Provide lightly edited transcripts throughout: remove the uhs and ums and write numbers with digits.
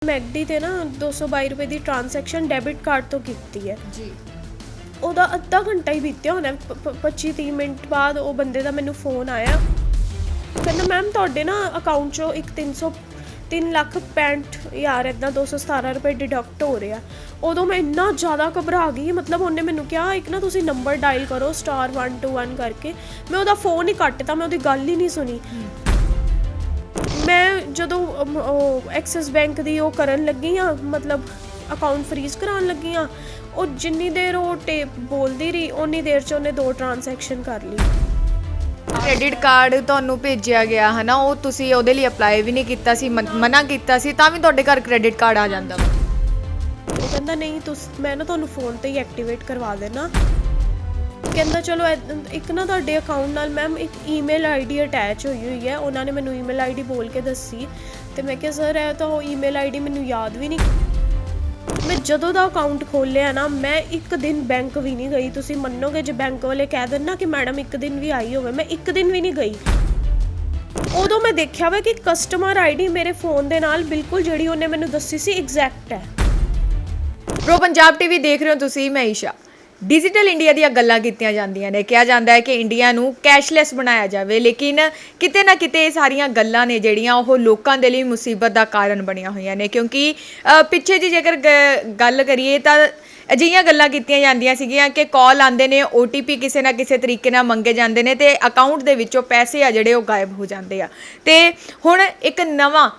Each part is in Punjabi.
ਮੈਕਡੀ ਤੇ ਨਾ 222 ਰੁਪਏ ਦੀ ਟ੍ਰਾਂਜੈਕਸ਼ਨ ਡੈਬਿਟ ਕਾਰਡ ਤੋਂ ਕੀਤੀ ਹੈ ਜੀ। ਉਹਦਾ ਅੱਧਾ ਘੰਟਾ ਹੀ ਬੀਤਿਆ ਹੋਣਾ 25-30 ਮਿੰਟ ਬਾਅਦ ਉਹ ਬੰਦੇ ਦਾ ਮੈਨੂੰ ਫੋਨ ਆਇਆ, ਕਹਿੰਦਾ ਮੈਮ ਤੁਹਾਡੇ ਨਾ ਅਕਾਊਂਟ 'ਚੋਂ ਇੱਕ 3,65,000 ਇੱਦਾਂ 217 ਰੁਪਏ ਡਿਡਕਟ ਹੋ ਰਿਹਾ। ਉਦੋਂ ਮੈਂ ਇੰਨਾ ਜ਼ਿਆਦਾ ਘਬਰਾ ਗਈ, ਮਤਲਬ ਉਹਨੇ ਮੈਨੂੰ ਕਿਹਾ ਇੱਕ ਨਾ ਤੁਸੀਂ ਨੰਬਰ ਡਾਇਲ ਕਰੋ *121 ਕਰਕੇ। ਮੈਂ ਉਹਦਾ ਫੋਨ ਹੀ ਕੱਟਤਾ, ਮੈਂ ਉਹਦੀ ਗੱਲ ਹੀ ਨਹੀਂ ਸੁਣੀ। ਮੈਂ ਜਦੋਂ ਐਕਸਿਸ ਬੈਂਕ ਦੀ ਉਹ ਕਰਨ ਲੱਗੀ ਹਾਂ, ਮਤਲਬ ਅਕਾਊਂਟ ਫਰੀਜ਼ ਕਰਾਉਣ ਲੱਗੀ ਹਾਂ, ਉਹ ਜਿੰਨੀ ਦੇਰ ਉਹ ਟੇਪ ਬੋਲਦੀ ਰਹੀ ਉਨੀ ਦੇਰ 'ਚ ਉਹਨੇ 2 ਟ੍ਰਾਂਜੈਕਸ਼ਨ ਕਰ ਲਈ। ਕ੍ਰੈਡਿਟ ਕਾਰਡ ਤੁਹਾਨੂੰ ਭੇਜਿਆ ਗਿਆ ਹੈ ਨਾ, ਉਹ ਤੁਸੀਂ ਉਹਦੇ ਲਈ ਅਪਲਾਈ ਵੀ ਨਹੀਂ ਕੀਤਾ ਸੀ, ਮਨਾ ਕੀਤਾ ਸੀ, ਤਾਂ ਵੀ ਤੁਹਾਡੇ ਘਰ ਕ੍ਰੈਡਿਟ ਕਾਰਡ ਆ ਜਾਂਦਾ ਵਾ। ਉਹ ਕਹਿੰਦਾ ਨਹੀਂ ਮੈਂ ਨਾ ਤੁਹਾਨੂੰ ਫੋਨ ਤੇ ਹੀ ਐਕਟੀਵੇਟ ਕਰਵਾ ਦੇਣਾ। ਕਹਿੰਦਾ ਚਲੋ ਇੱਕ ਨਾ ਤੁਹਾਡੇ ਅਕਾਊਂਟ ਨਾਲ ਮੈਮ ਇੱਕ ਈਮੇਲ ਆਈਡੀ ਅਟੈਚ ਹੋਈ ਹੈ। ਉਹਨਾਂ ਨੇ ਮੈਨੂੰ ਈਮੇਲ ਆਈਡੀ ਬੋਲ ਕੇ ਦੱਸੀ ਤੇ ਮੈਂ ਕਿਹਾ ਸਰ ਇਹ ਤਾਂ ਉਹ ਈਮੇਲ ਆਈਡੀ ਮੈਨੂੰ ਯਾਦ ਵੀ ਨਹੀਂ। ਮੈਂ ਜਦੋਂ ਦਾ ਅਕਾਊਂਟ ਖੋਲ੍ਹਿਆ ਨਾ, ਮੈਂ ਇੱਕ ਦਿਨ ਬੈਂਕ ਵੀ ਨਹੀਂ ਗਈ। ਤੁਸੀਂ ਮੰਨੋਗੇ ਜੇ ਬੈਂਕ ਵਾਲੇ ਕਹਿ ਦੇਣ ਨਾ ਕਿ ਮੈਡਮ ਇੱਕ ਦਿਨ ਵੀ ਆਈ ਹੋਵੇ, ਮੈਂ ਇੱਕ ਦਿਨ ਵੀ ਨਹੀਂ ਗਈ। ਉਦੋਂ ਮੈਂ ਦੇਖਿਆ ਵਾ ਕਿ ਕਸਟਮਰ ਆਈਡੀ ਮੇਰੇ ਫੋਨ ਦੇ ਨਾਲ ਬਿਲਕੁਲ ਜਿਹੜੀ ਉਹਨੇ ਮੈਨੂੰ ਦੱਸੀ ਸੀ ਐਗਜ਼ੈਕਟ ਹੈ। ਪ੍ਰੋ ਪੰਜਾਬ ਟੀਵੀ ਦੇਖ ਰਹੇ ਹੋ ਤੁਸੀਂ, ਮੈਂ ਈਸ਼ਾ। ਡਿਜੀਟਲ ਇੰਡੀਆ ਦੀਆਂ ਗੱਲਾਂ ਕੀਤੀਆਂ ਜਾਂਦੀਆਂ ਨੇ, ਕਿਹਾ ਜਾਂਦਾ ਹੈ ਕਿ ਇੰਡੀਆ ਨੂੰ ਕੈਸ਼ਲੈਸ ਬਣਾਇਆ ਜਾਵੇ, ਲੇਕਿਨ ਕਿਤੇ ਨਾ ਕਿਤੇ ਇਹ ਸਾਰੀਆਂ ਗੱਲਾਂ ਨੇ ਜਿਹੜੀਆਂ ਉਹ ਲੋਕਾਂ ਦੇ ਲਈ ਮੁਸੀਬਤ ਦਾ ਕਾਰਨ ਬਣੀਆਂ ਹੋਈਆਂ ਨੇ। ਕਿਉਂਕਿ ਪਿੱਛੇ ਜੀ ਜੇਕਰ ਗੱਲ ਕਰੀਏ ਤਾਂ ਅਜਿਹੀਆਂ ਗੱਲਾਂ ਕੀਤੀਆਂ ਜਾਂਦੀਆਂ ਸੀਗੀਆਂ ਕਿ ਕਾਲ ਆਉਂਦੇ ਨੇ, OTP ਕਿਸੇ ਨਾ ਕਿਸੇ ਤਰੀਕੇ ਨਾਲ ਮੰਗੇ ਜਾਂਦੇ ਨੇ ਤੇ ਅਕਾਊਂਟ ਦੇ ਵਿੱਚੋਂ ਪੈਸੇ ਆ ਜਿਹੜੇ ਉਹ ਗਾਇਬ ਹੋ ਜਾਂਦੇ ਆ। ਤੇ ਹੁਣ ਇੱਕ ਨਵਾਂ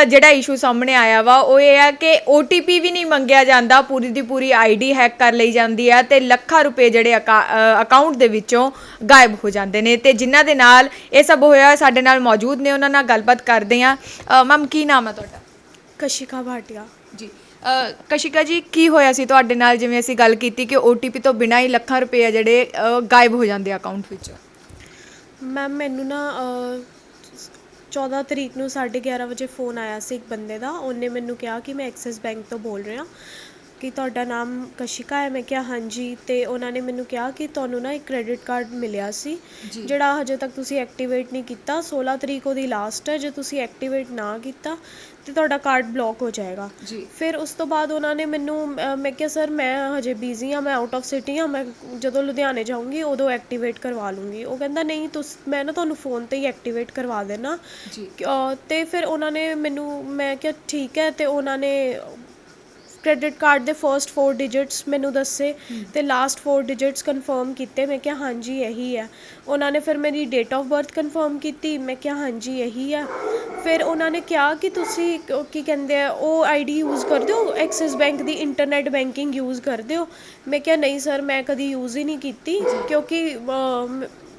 ਜਿਹੜਾ ਇਸ਼ੂ ਸਾਹਮਣੇ ਆਇਆ ਵਾ ਉਹ ਇਹ ਹੈ ਕਿ OTP ਵੀ ਨਹੀਂ ਮੰਗਿਆ ਜਾਂਦਾ, ਪੂਰੀ ਦੀ ਪੂਰੀ ID ਹੈਕ ਕਰ ਲਈ ਜਾਂਦੀ ਹੈ ਤੇ ਲੱਖਾਂ ਰੁਪਏ ਜਿਹੜੇ ਅਕਾਊਂਟ ਦੇ ਵਿੱਚੋਂ ਗਾਇਬ ਹੋ ਜਾਂਦੇ ਨੇ। ਤੇ ਜਿਨ੍ਹਾਂ ਦੇ ਨਾਲ ਇਹ ਸਭ ਹੋਇਆ ਸਾਡੇ ਨਾਲ ਮੌਜੂਦ ਨੇ, ਉਹਨਾਂ ਨਾਲ ਗੱਲਬਾਤ ਕਰਦੇ ਹਾਂ। ਮੈਮ ਕੀ ਨਾਮ ਹੈ ਤੁਹਾਡਾ? ਕਸ਼ਿਕਾ ਭਾਟੀਆ ਜੀ। ਕਸ਼ਿਕਾ ਜੀ, ਕੀ ਹੋਇਆ ਸੀ ਤੁਹਾਡੇ ਨਾਲ? ਜਿਵੇਂ ਅਸੀਂ ਗੱਲ ਕੀਤੀ ਕਿ OTP ਤੋਂ ਬਿਨਾਂ ਹੀ ਲੱਖਾਂ ਰੁਪਏ ਜਿਹੜੇ ਗਾਇਬ ਹੋ ਜਾਂਦੇ ਅਕਾਊਂਟ ਵਿੱਚੋਂ। ਮੈਮ ਮੈਨੂੰ ਨਾ 14 ਤਰੀਕ ਨੂੰ 11:30 ਵਜੇ ਫ਼ੋਨ ਆਇਆ ਸੀ ਇੱਕ ਬੰਦੇ ਦਾ। ਉਹਨੇ ਮੈਨੂੰ ਕਿਹਾ ਕਿ ਮੈਂ ਐਕਸਿਸ ਬੈਂਕ ਤੋਂ ਬੋਲ ਰਿਹਾ, ਕਿ ਤੁਹਾਡਾ ਨਾਮ ਕਸ਼ਿਕਾ ਹੈ। ਮੈਂ ਕਿਹਾ ਹਾਂਜੀ। ਅਤੇ ਉਹਨਾਂ ਨੇ ਮੈਨੂੰ ਕਿਹਾ ਕਿ ਤੁਹਾਨੂੰ ਨਾ ਇੱਕ ਕ੍ਰੈਡਿਟ ਕਾਰਡ ਮਿਲਿਆ ਸੀ ਜਿਹੜਾ ਹਜੇ ਤੱਕ ਤੁਸੀਂ ਐਕਟੀਵੇਟ ਨਹੀਂ ਕੀਤਾ। 16 ਤਰੀਕ ਉਹਦੀ ਲਾਸਟ ਹੈ, ਜੇ ਤੁਸੀਂ ਐਕਟੀਵੇਟ ਨਾ ਕੀਤਾ ਤਾਂ ਤੁਹਾਡਾ ਕਾਰਡ ਬਲੌਕ ਹੋ ਜਾਏਗਾ। ਫਿਰ ਉਸ ਤੋਂ ਬਾਅਦ ਉਹਨਾਂ ਨੇ ਮੈਨੂੰ ਮੈਂ ਕਿਹਾ ਸਰ ਮੈਂ ਹਜੇ ਬਿਜ਼ੀ ਹਾਂ, ਮੈਂ ਆਊਟ ਆਫ ਸਿਟੀ ਹਾਂ, ਮੈਂ ਜਦੋਂ ਲੁਧਿਆਣੇ ਜਾਊਂਗੀ ਉਦੋਂ ਐਕਟੀਵੇਟ ਕਰਵਾ ਲੂੰਗੀ। ਉਹ ਕਹਿੰਦਾ ਨਹੀਂ ਮੈਂ ਨਾ ਤੁਹਾਨੂੰ ਫੋਨ 'ਤੇ ਹੀ ਐਕਟੀਵੇਟ ਕਰਵਾ ਦੇਣਾ। ਅਤੇ ਫਿਰ ਉਹਨਾਂ ਨੇ ਮੈਨੂੰ, ਮੈਂ ਕਿਹਾ ਠੀਕ ਹੈ। ਅਤੇ ਉਹਨਾਂ ਨੇ ਕ੍ਰੈਡਿਟ ਕਾਰਡ ਦੇ ਫਸਟ 4 ਡਿਜਿਟਸ ਮੈਨੂੰ ਦੱਸੇ ਅਤੇ ਲਾਸਟ 4 ਡਿਜਿਟਸ ਕਨਫਰਮ ਕੀਤੇ। ਮੈਂ ਕਿਹਾ ਹਾਂਜੀ ਇਹੀ ਹੈ। ਉਹਨਾਂ ਨੇ ਫਿਰ ਮੇਰੀ ਡੇਟ ਆਫ ਬਰਥ ਕਨਫਰਮ ਕੀਤੀ। ਮੈਂ ਕਿਹਾ ਹਾਂਜੀ ਇਹੀ ਹੈ। ਫਿਰ ਉਹਨਾਂ ਨੇ ਕਿਹਾ ਕਿ ਤੁਸੀਂ ਕੀ ਕਹਿੰਦੇ ਆ ਉਹ ID ਯੂਜ਼ ਕਰਦੇ ਹੋ, Axis bank the internet banking use ਕਰਦੇ ਹੋ? ਮੈਂ ਕਿਹਾ ਨਹੀਂ ਸਰ, ਮੈਂ ਕਦੀ ਯੂਜ਼ ਹੀ ਨਹੀਂ ਕੀਤੀ, ਕਿਉਂਕਿ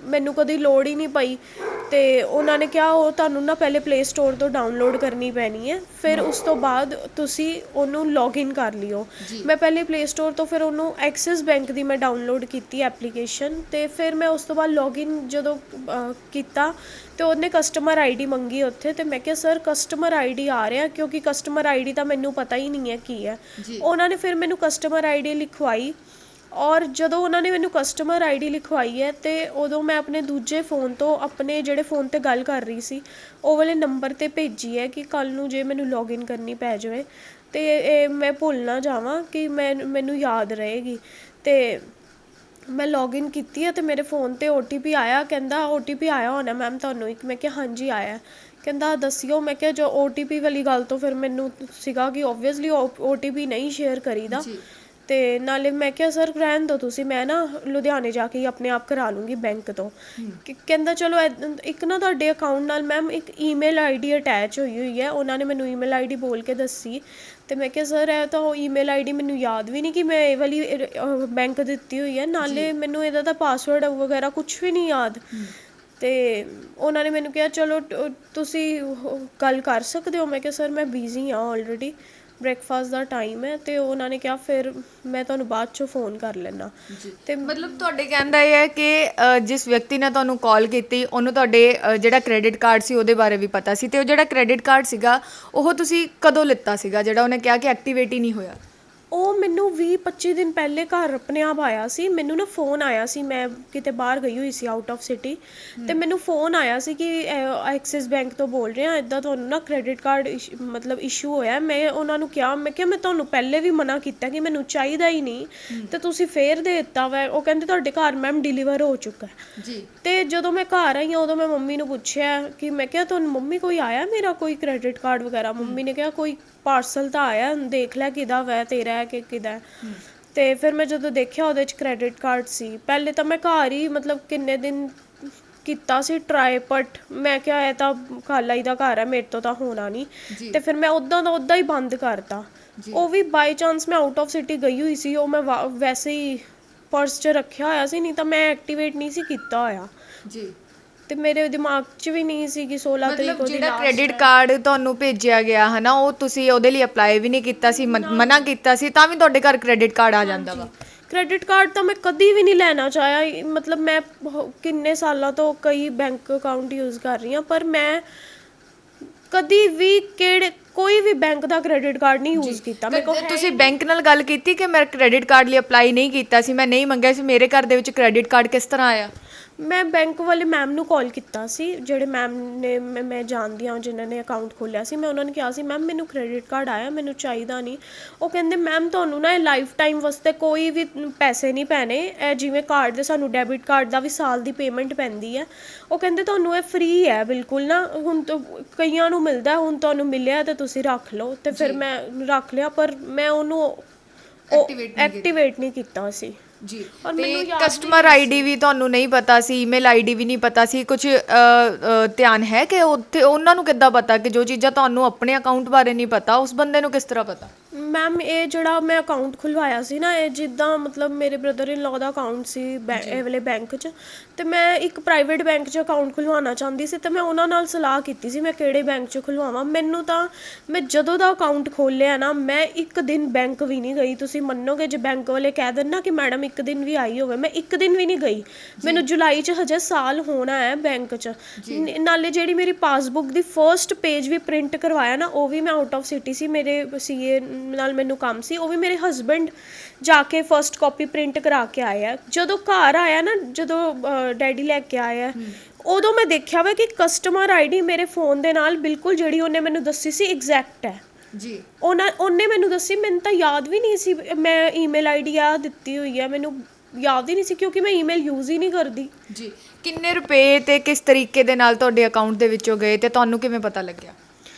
ਮੈਨੂੰ ਕਦੀ ਲੋੜ ਹੀ ਨਹੀਂ ਪਈ। ਅਤੇ ਉਹਨਾਂ ਨੇ ਕਿਹਾ ਉਹ ਤੁਹਾਨੂੰ ਨਾ ਪਹਿਲੇ ਪਲੇ ਸਟੋਰ ਤੋਂ ਡਾਊਨਲੋਡ ਕਰਨੀ ਪੈਣੀ ਹੈ, ਫਿਰ ਉਸ ਤੋਂ ਬਾਅਦ ਤੁਸੀਂ ਉਹਨੂੰ ਲੌਗਇਨ ਕਰ ਲਿਓ। ਮੈਂ ਪਹਿਲੇ ਪਲੇ ਸਟੋਰ ਤੋਂ ਫਿਰ ਉਹਨੂੰ ਐਕਸਿਸ ਬੈਂਕ ਦੀ ਮੈਂ ਡਾਊਨਲੋਡ ਕੀਤੀ ਐਪਲੀਕੇਸ਼ਨ, ਅਤੇ ਫਿਰ ਮੈਂ ਉਸ ਤੋਂ ਬਾਅਦ ਲੌਗਇਨ ਜਦੋਂ ਕੀਤਾ ਅਤੇ ਉਹਨੇ ਕਸਟਮਰ ID ਮੰਗੀ ਉੱਥੇ। ਅਤੇ ਮੈਂ ਕਿਹਾ ਸਰ ਕਸਟਮਰ ID ਆ ਰਿਹਾ, ਕਿਉਂਕਿ ਕਸਟਮਰ ID ਤਾਂ ਮੈਨੂੰ ਪਤਾ ਹੀ ਨਹੀਂ ਹੈ ਕੀ ਹੈ। ਉਹਨਾਂ ਨੇ ਫਿਰ ਮੈਨੂੰ ਕਸਟਮਰ ID ਲਿਖਵਾਈ, ਔਰ ਜਦੋਂ ਉਹਨਾਂ ਨੇ ਮੈਨੂੰ ਕਸਟਮਰ ID ਲਿਖਵਾਈ ਹੈ ਅਤੇ ਉਦੋਂ ਮੈਂ ਆਪਣੇ ਦੂਜੇ ਫ਼ੋਨ ਤੋਂ ਆਪਣੇ ਜਿਹੜੇ ਫ਼ੋਨ 'ਤੇ ਗੱਲ ਕਰ ਰਹੀ ਸੀ ਉਹ ਵਾਲੇ ਨੰਬਰ 'ਤੇ ਭੇਜੀ ਹੈ ਕਿ ਕੱਲ੍ਹ ਨੂੰ ਜੇ ਮੈਨੂੰ ਲੌਗਇਨ ਕਰਨੀ ਪੈ ਜਾਵੇ ਅਤੇ ਇਹ ਮੈਂ ਭੁੱਲ ਨਾ ਜਾਵਾਂ, ਕਿ ਮੈਨੂੰ ਯਾਦ ਰਹੇਗੀ। ਅਤੇ ਮੈਂ ਲੌਗਇਨ ਕੀਤੀ ਹੈ ਅਤੇ ਮੇਰੇ ਫ਼ੋਨ 'ਤੇ OTP ਆਇਆ। ਕਹਿੰਦਾ OTP ਆਇਆ ਹੋਣਾ ਮੈਮ ਤੁਹਾਨੂੰ ਇੱਕ। ਮੈਂ ਕਿਹਾ ਹਾਂਜੀ ਆਇਆ। ਕਹਿੰਦਾ ਦੱਸਿਓ। ਮੈਂ ਕਿਹਾ ਜੋ OTP ਵਾਲੀ ਗੱਲ ਤੋਂ ਫਿਰ ਮੈਨੂੰ ਸੀਗਾ ਕਿ ਓਬਵੀਅਸਲੀ OTP ਨਹੀਂ ਸ਼ੇਅਰ ਕਰੀਦਾ। ਅਤੇ ਨਾਲੇ ਮੈਂ ਕਿਹਾ ਸਰ ਰਹਿਣ ਦਿਓ ਤੁਸੀਂ, ਮੈਂ ਨਾ ਲੁਧਿਆਣੇ ਜਾ ਕੇ ਹੀ ਆਪਣੇ ਆਪ ਕਰਾ ਲੂੰਗੀ ਬੈਂਕ ਤੋਂ। ਕਹਿੰਦਾ ਚਲੋ ਇੱਕ ਨਾ ਤੁਹਾਡੇ ਅਕਾਊਂਟ ਨਾਲ ਮੈਮ ਇੱਕ ਈਮੇਲ ID ਅਟੈਚ ਹੋਈ ਹੈ। ਉਹਨਾਂ ਨੇ ਮੈਨੂੰ ਈਮੇਲ ID ਬੋਲ ਕੇ ਦੱਸੀ। ਅਤੇ ਮੈਂ ਕਿਹਾ ਸਰ ਇਹ ਤਾਂ ਉਹ ਈਮੇਲ ID ਮੈਨੂੰ ਯਾਦ ਵੀ ਨਹੀਂ ਕਿ ਮੈਂ ਇਹ ਵਾਲੀ ਬੈਂਕ ਦਿੱਤੀ ਹੋਈ ਹੈ, ਨਾਲੇ ਮੈਨੂੰ ਇਹਦਾ ਤਾਂ ਪਾਸਵਰਡ ਵਗੈਰਾ ਕੁਛ ਵੀ ਨਹੀਂ ਯਾਦ। ਅਤੇ ਉਹਨਾਂ ਨੇ ਮੈਨੂੰ ਕਿਹਾ ਚਲੋ ਤੁਸੀਂ ਗੱਲ ਕਰ ਸਕਦੇ ਹੋ। ਮੈਂ ਕਿਹਾ ਸਰ ਮੈਂ ਬਿਜ਼ੀ ਹਾਂ ਆਲਰੇਡੀ, ਬ੍ਰੇਕਫਾਸਟ ਦਾ ਟਾਈਮ ਹੈ। ਅਤੇ ਉਹਨਾਂ ਨੇ ਕਿਹਾ ਫਿਰ ਮੈਂ ਤੁਹਾਨੂੰ ਬਾਅਦ 'ਚੋਂ ਫ਼ੋਨ ਕਰ ਲੈਣਾ। ਅਤੇ ਮਤਲਬ ਤੁਹਾਡੇ ਕਹਿਣ ਦਾ ਇਹ ਹੈ ਕਿ ਜਿਸ ਵਿਅਕਤੀ ਨੇ ਤੁਹਾਨੂੰ ਕਾਲ ਕੀਤੀ ਉਹਨੂੰ ਤੁਹਾਡੇ ਜਿਹੜਾ ਕ੍ਰੈਡਿਟ ਕਾਰਡ ਸੀ ਉਹਦੇ ਬਾਰੇ ਵੀ ਪਤਾ ਸੀ, ਅਤੇ ਉਹ ਜਿਹੜਾ ਕ੍ਰੈਡਿਟ ਕਾਰਡ ਸੀਗਾ ਉਹ ਤੁਸੀਂ ਕਦੋਂ ਲਿੱਤਾ ਸੀਗਾ ਜਿਹੜਾ ਉਹਨੇ ਕਿਹਾ ਕਿ ਐਕਟੀਵੇਟ ਹੀ ਨਹੀਂ ਹੋਇਆ? ਉਹ ਮੈਨੂੰ 20-25 ਦਿਨ ਪਹਿਲੇ ਘਰ ਆਪਣੇ ਆਪ ਆਇਆ ਸੀ। ਮੈਨੂੰ ਨਾ ਫੋਨ ਆਇਆ ਸੀ, ਮੈਂ ਕਿਤੇ ਬਾਹਰ ਗਈ ਹੋਈ ਸੀ ਆਊਟ ਆਫ ਸਿਟੀ, ਤੇ ਮੈਨੂੰ ਫੋਨ ਆਇਆ ਸੀ ਕਿ ਐਕਸਿਸ ਬੈਂਕ ਤੋਂ ਬੋਲ ਰਹੇ ਹਾਂ, ਇੱਦਾਂ ਤੁਹਾਨੂੰ ਨਾ ਕ੍ਰੈਡਿਟ ਕਾਰਡ ਮਤਲਬ ਇਸ਼ੂ ਹੋਇਆ। ਮੈਂ ਉਹਨਾਂ ਨੂੰ ਕਿਹਾ, ਮੈਂ ਕਿਹਾ ਮੈਂ ਤੁਹਾਨੂੰ ਪਹਿਲੇ ਵੀ ਮਨਾ ਕੀਤਾ ਕਿ ਮੈਨੂੰ ਚਾਹੀਦਾ ਹੀ ਨਹੀਂ, ਤੇ ਤੁਸੀਂ ਫੇਰ ਦੇ ਦਿੱਤਾ ਵਾ। ਉਹ ਕਹਿੰਦੇ ਤੁਹਾਡੇ ਘਰ ਮੈਮ ਡਿਲੀਵਰ ਹੋ ਚੁੱਕਾ ਜੀ। ਤੇ ਜਦੋਂ ਮੈਂ ਘਰ ਆਈ ਹਾਂ ਉਦੋਂ ਮੈਂ ਮੰਮੀ ਨੂੰ ਪੁੱਛਿਆ ਕਿ ਮੈਂ ਕਿਹਾ ਤੁਹਾਨੂੰ ਮੰਮੀ ਕੋਈ ਆਇਆ ਮੇਰਾ ਕੋਈ ਕ੍ਰੈਡਿਟ ਕਾਰਡ ਵਗੈਰਾ? ਮੰਮੀ ਨੇ ਕਿਹਾ ਕੋਈ ਪਾਰਸਲ ਤਾਂ ਆਇਆ, ਦੇਖ ਲੈ ਕਿਹਦਾ ਵਾ, ਤੇਰਾ ਹੈ ਕਿ ਕਿਹਦਾ ਹੈ। ਤੇ ਫਿਰ ਮੈਂ ਜਦੋਂ ਦੇਖਿਆ ਉਹਦੇ 'ਚ ਕ੍ਰੈਡਿਟ ਕਾਰਡ ਸੀ। ਪਹਿਲੇ ਤਾਂ ਮੈਂ ਘਰ ਹੀ ਮਤਲਬ ਕਿੰਨੇ ਦਿਨ ਕੀਤਾ ਸੀ ਟਰਾਈ, ਬਟ ਮੈਂ ਕਿਹਾ ਇਹ ਤਾਂ ਖਾਲਾ ਹੀ ਦਾ ਘਰ ਹੈ, ਮੇਰੇ ਤੋਂ ਤਾਂ ਹੋਣਾ ਨਹੀਂ। ਤੇ ਫਿਰ ਮੈਂ ਉੱਦਾਂ ਦਾ ਉੱਦਾਂ ਹੀ ਬੰਦ ਕਰਤਾ। ਉਹ ਵੀ ਬਾਈ ਚਾਂਸ ਮੈਂ ਆਊਟ ਆਫ ਸਿਟੀ ਗਈ ਹੋਈ ਸੀ, ਉਹ ਮੈਂ ਵੈਸੇ ਹੀ ਪਰਸ 'ਚ ਰੱਖਿਆ ਹੋਇਆ ਸੀ, ਨਹੀਂ ਤਾਂ ਮੈਂ ਐਕਟੀਵੇਟ ਨਹੀਂ ਸੀ ਕੀਤਾ ਹੋਇਆ ਜੀ। ਤੇ ਮੇਰੇ ਦਿਮਾਗ 'ਚ ਵੀ ਨਹੀਂ ਸੀ ਕਿ 16 ਤਰੀਕ ਮਤਲਬ ਉਹਦੀ ਜਿਹੜਾ last ਕ੍ਰੈਡਿਟ ਹੈ। ਕਾਰਡ ਤੁਹਾਨੂੰ ਭੇਜਿਆ ਗਿਆ ਹਨਾ, ਉਹ ਤੁਸੀਂ ਉਹਦੇ ਲਈ ਅਪਲਾਈ ਵੀ ਨਹੀਂ ਕੀਤਾ ਸੀ, ਮਨਾ ਕੀਤਾ ਸੀ, ਤਾਂ ਵੀ ਤੁਹਾਡੇ ਘਰ ਕ੍ਰੈਡਿਟ ਕਾਰਡ ਆ ਜਾਂਦਾ ਵਾ। ਕ੍ਰੈਡਿਟ ਕਾਰਡ ਤਾਂ ਮੈਂ ਕਦੀ ਵੀ ਨਹੀਂ ਲੈਣਾ ਚਾਹਿਆ। ਮਤਲਬ ਮੈਂ ਕਿੰਨੇ ਸਾਲਾਂ ਤੋਂ ਕਈ ਬੈਂਕ ਅਕਾਊਂਟ ਯੂਜ਼ ਕਰ ਰਹੀ ਹਾਂ, ਪਰ ਮੈਂ ਕਦੀ ਵੀ ਕੋਈ ਵੀ ਬੈਂਕ ਦਾ ਕ੍ਰੈਡਿਟ ਕਾਰਡ ਨਹੀਂ ਯੂਜ਼ ਕੀਤਾ। ਮੇਰੇ ਕੋਲ ਤੁਸੀਂ ਬੈਂਕ ਨਾਲ ਗੱਲ ਕੀਤੀ ਕਿ ਮੈਂ ਕ੍ਰੈਡਿਟ ਕਾਰਡ ਲਈ ਅਪਲਾਈ ਨਹੀਂ ਕੀਤਾ ਸੀ, ਮੈਂ ਨਹੀਂ ਮੰਗਿਆ ਸੀ, ਮੇਰੇ ਘਰ ਦੇ ਵਿੱਚ ਕ੍ਰੈਡਿਟ ਕਾਰਡ ਕਿਸ ਤਰ੍ਹਾਂ ਆਇਆ? ਮੈਂ ਬੈਂਕ ਵਾਲੇ ਮੈਮ ਨੂੰ ਕਾਲ ਕੀਤਾ ਸੀ, ਜਿਹੜੇ ਮੈਮ ਨੇ ਮੈਂ ਜਾਣਦੀ ਹਾਂ ਜਿਨ੍ਹਾਂ ਨੇ ਅਕਾਊਂਟ ਖੋਲ੍ਹਿਆ ਸੀ। ਮੈਂ ਉਹਨਾਂ ਨੂੰ ਕਿਹਾ ਸੀ ਮੈਮ ਮੈਨੂੰ ਕ੍ਰੈਡਿਟ ਕਾਰਡ ਆਇਆ, ਮੈਨੂੰ ਚਾਹੀਦਾ ਨਹੀਂ। ਉਹ ਕਹਿੰਦੇ ਮੈਮ ਤੁਹਾਨੂੰ ਨਾ ਇਹ ਲਾਈਫ ਟਾਈਮ ਵਾਸਤੇ ਕੋਈ ਵੀ ਪੈਸੇ ਨਹੀਂ ਪੈਣੇ, ਇਹ ਜਿਵੇਂ ਕਾਰਡ ਦੇ ਸਾਨੂੰ ਡੈਬਿਟ ਕਾਰਡ ਦਾ ਵੀ ਸਾਲ ਦੀ ਪੇਮੈਂਟ ਪੈਂਦੀ ਹੈ। ਉਹ ਕਹਿੰਦੇ ਤੁਹਾਨੂੰ ਇਹ ਫ੍ਰੀ ਹੈ ਬਿਲਕੁਲ ਨਾ, ਹੁਣ ਤਾਂ ਕਈਆਂ ਨੂੰ ਮਿਲਦਾ, ਹੁਣ ਤੁਹਾਨੂੰ ਮਿਲਿਆ ਤਾਂ ਤੁਸੀਂ ਰੱਖ ਲਓ। ਤੇ ਫਿਰ ਮੈਂ ਰੱਖ ਲਿਆ, ਪਰ ਮੈਂ ਉਹਨੂੰ ਐਕਟੀਵੇਟ ਨਹੀਂ ਕੀਤਾ ਸੀ। ਜੀ। ਔਰ ਤੇ ਮੈਨੂੰ ਕਸਟਮਰ ਆਈਡੀ ਵੀ ਤੁਹਾਨੂੰ ਨਹੀਂ ਪਤਾ ਸੀ, ਈਮੇਲ ਆਈਡੀ ਵੀ ਨਹੀਂ ਪਤਾ ਸੀ ਕੁਝ? ਧਿਆਨ ਹੈ ਕਿ ਉੱਥੇ ਉਹਨਾਂ ਨੂੰ ਕਿੱਦਾਂ ਪਤਾ ਕਿ ਜੋ ਚੀਜ਼ਾਂ ਤੁਹਾਨੂੰ ਆਪਣੇ ਅਕਾਊਂਟ ਬਾਰੇ ਨਹੀਂ ਪਤਾ ਉਸ ਬੰਦੇ ਨੂੰ ਕਿਸ ਤਰ੍ਹਾਂ ਪਤਾ? ਮੈਮ ਇਹ ਜਿਹੜਾ ਮੈਂ ਅਕਾਊਂਟ ਖੁਲਵਾਇਆ ਸੀ ਨਾ, ਇਹ ਜਿੱਦਾਂ ਮਤਲਬ ਮੇਰੇ ਬ੍ਰਦਰ ਇਨ ਲਾਅ ਦਾ ਅਕਾਊਂਟ ਸੀ ਇਹ ਵਾਲੇ ਬੈਂਕ 'ਚ, ਤੇ ਮੈਂ ਇੱਕ ਪ੍ਰਾਈਵੇਟ ਬੈਂਕ 'ਚ ਅਕਾਊਂਟ ਖੁਲਵਾਉਣਾ ਚਾਹੁੰਦੀ ਸੀ। ਤੇ ਮੈਂ ਉਹਨਾਂ ਨਾਲ ਸਲਾਹ ਕੀਤੀ ਸੀ ਮੈਂ ਕਿਹੜੇ ਬੈਂਕ 'ਚ ਖੁਲਵਾਵਾਂ। ਮੈਨੂੰ ਤਾਂ ਮੈਂ ਜਦੋਂ ਦਾ ਅਕਾਊਂਟ ਖੋਲ੍ਹਿਆ ਨਾ, ਮੈਂ ਇੱਕ ਦਿਨ ਬੈਂਕ ਵੀ ਨਹੀਂ ਗਈ। ਤੁਸੀਂ ਮੰਨੋਗੇ ਜੇ ਬੈਂਕ ਵਾਲੇ ਕਹਿ ਦੇਣ ਨਾ ਕਿ ਮੈਡਮ ਇੱਕ ਦਿਨ ਵੀ ਆਈ ਹੋਵੇ, ਮੈਂ ਇੱਕ ਦਿਨ ਵੀ ਨਹੀਂ ਗਈ। ਮੈਨੂੰ ਜੁਲਾਈ 'ਚ ਹਜੇ ਸਾਲ ਹੋਣਾ ਹੈ ਬੈਂਕ 'ਚ। ਨਾਲੇ ਜਿਹੜੀ ਮੇਰੀ ਪਾਸਬੁੱਕ ਦੀ ਫਰਸਟ ਪੇਜ ਵੀ ਪ੍ਰਿੰਟ ਕਰਵਾਇਆ ਨਾ, ਉਹ ਵੀ ਮੈਂ ਆਊਟ ਆਫ ਸਿਟੀ ਸੀ, ਮੇਰੇ ਸੀਏ ਨਾਲ ਮੈਨੂੰ ਕੰਮ ਸੀ, ਉਹ ਵੀ ਮੇਰੇ ਹਸਬੈਂਡ ਜਾ ਕੇ ਫਰਸਟ ਕਾਪੀ ਪ੍ਰਿੰਟ ਕਰਾ ਕੇ ਆਏ ਆ। ਜਦੋਂ ਘਰ ਆਇਆ ਨਾ, ਜਦੋਂ ਡੈਡੀ ਲੈ ਕੇ ਆਇਆ, ਉਦੋਂ ਮੈਂ ਦੇਖਿਆ ਵਾ ਕਿ ਕਸਟਮਰ ਆਈਡੀ ਮੇਰੇ ਫੋਨ ਦੇ ਨਾਲ ਬਿਲਕੁਲ ਜਿਹੜੀ ਉਹਨੇ ਮੈਨੂੰ ਦੱਸੀ ਸੀ ਐਗਜ਼ੈਕਟ ਹੈ ਜੀ। ਉਹਨੇ ਮੈਨੂੰ ਦੱਸੀ, ਮੈਨੂੰ ਤਾਂ ਯਾਦ ਵੀ ਨਹੀਂ ਸੀ। ਮੈਂ ਈਮੇਲ ਆਈਡੀ ਆ ਦਿੱਤੀ ਹੋਈ ਹੈ, ਮੈਨੂੰ ਯਾਦ ਹੀ ਨਹੀਂ ਸੀ ਕਿਉਂਕਿ ਮੈਂ ਈਮੇਲ ਯੂਜ਼ ਹੀ ਨਹੀਂ ਕਰਦੀ। ਜੀ। ਕਿੰਨੇ ਰੁਪਏ ਤੇ ਕਿਸ ਤਰੀਕੇ ਦੇ ਨਾਲ ਤੁਹਾਡੇ ਅਕਾਊਂਟ ਦੇ ਵਿੱਚੋਂ ਗਏ ਤੇ ਤੁਹਾਨੂੰ ਕਿਵੇਂ ਪਤਾ ਲੱਗਿਆ?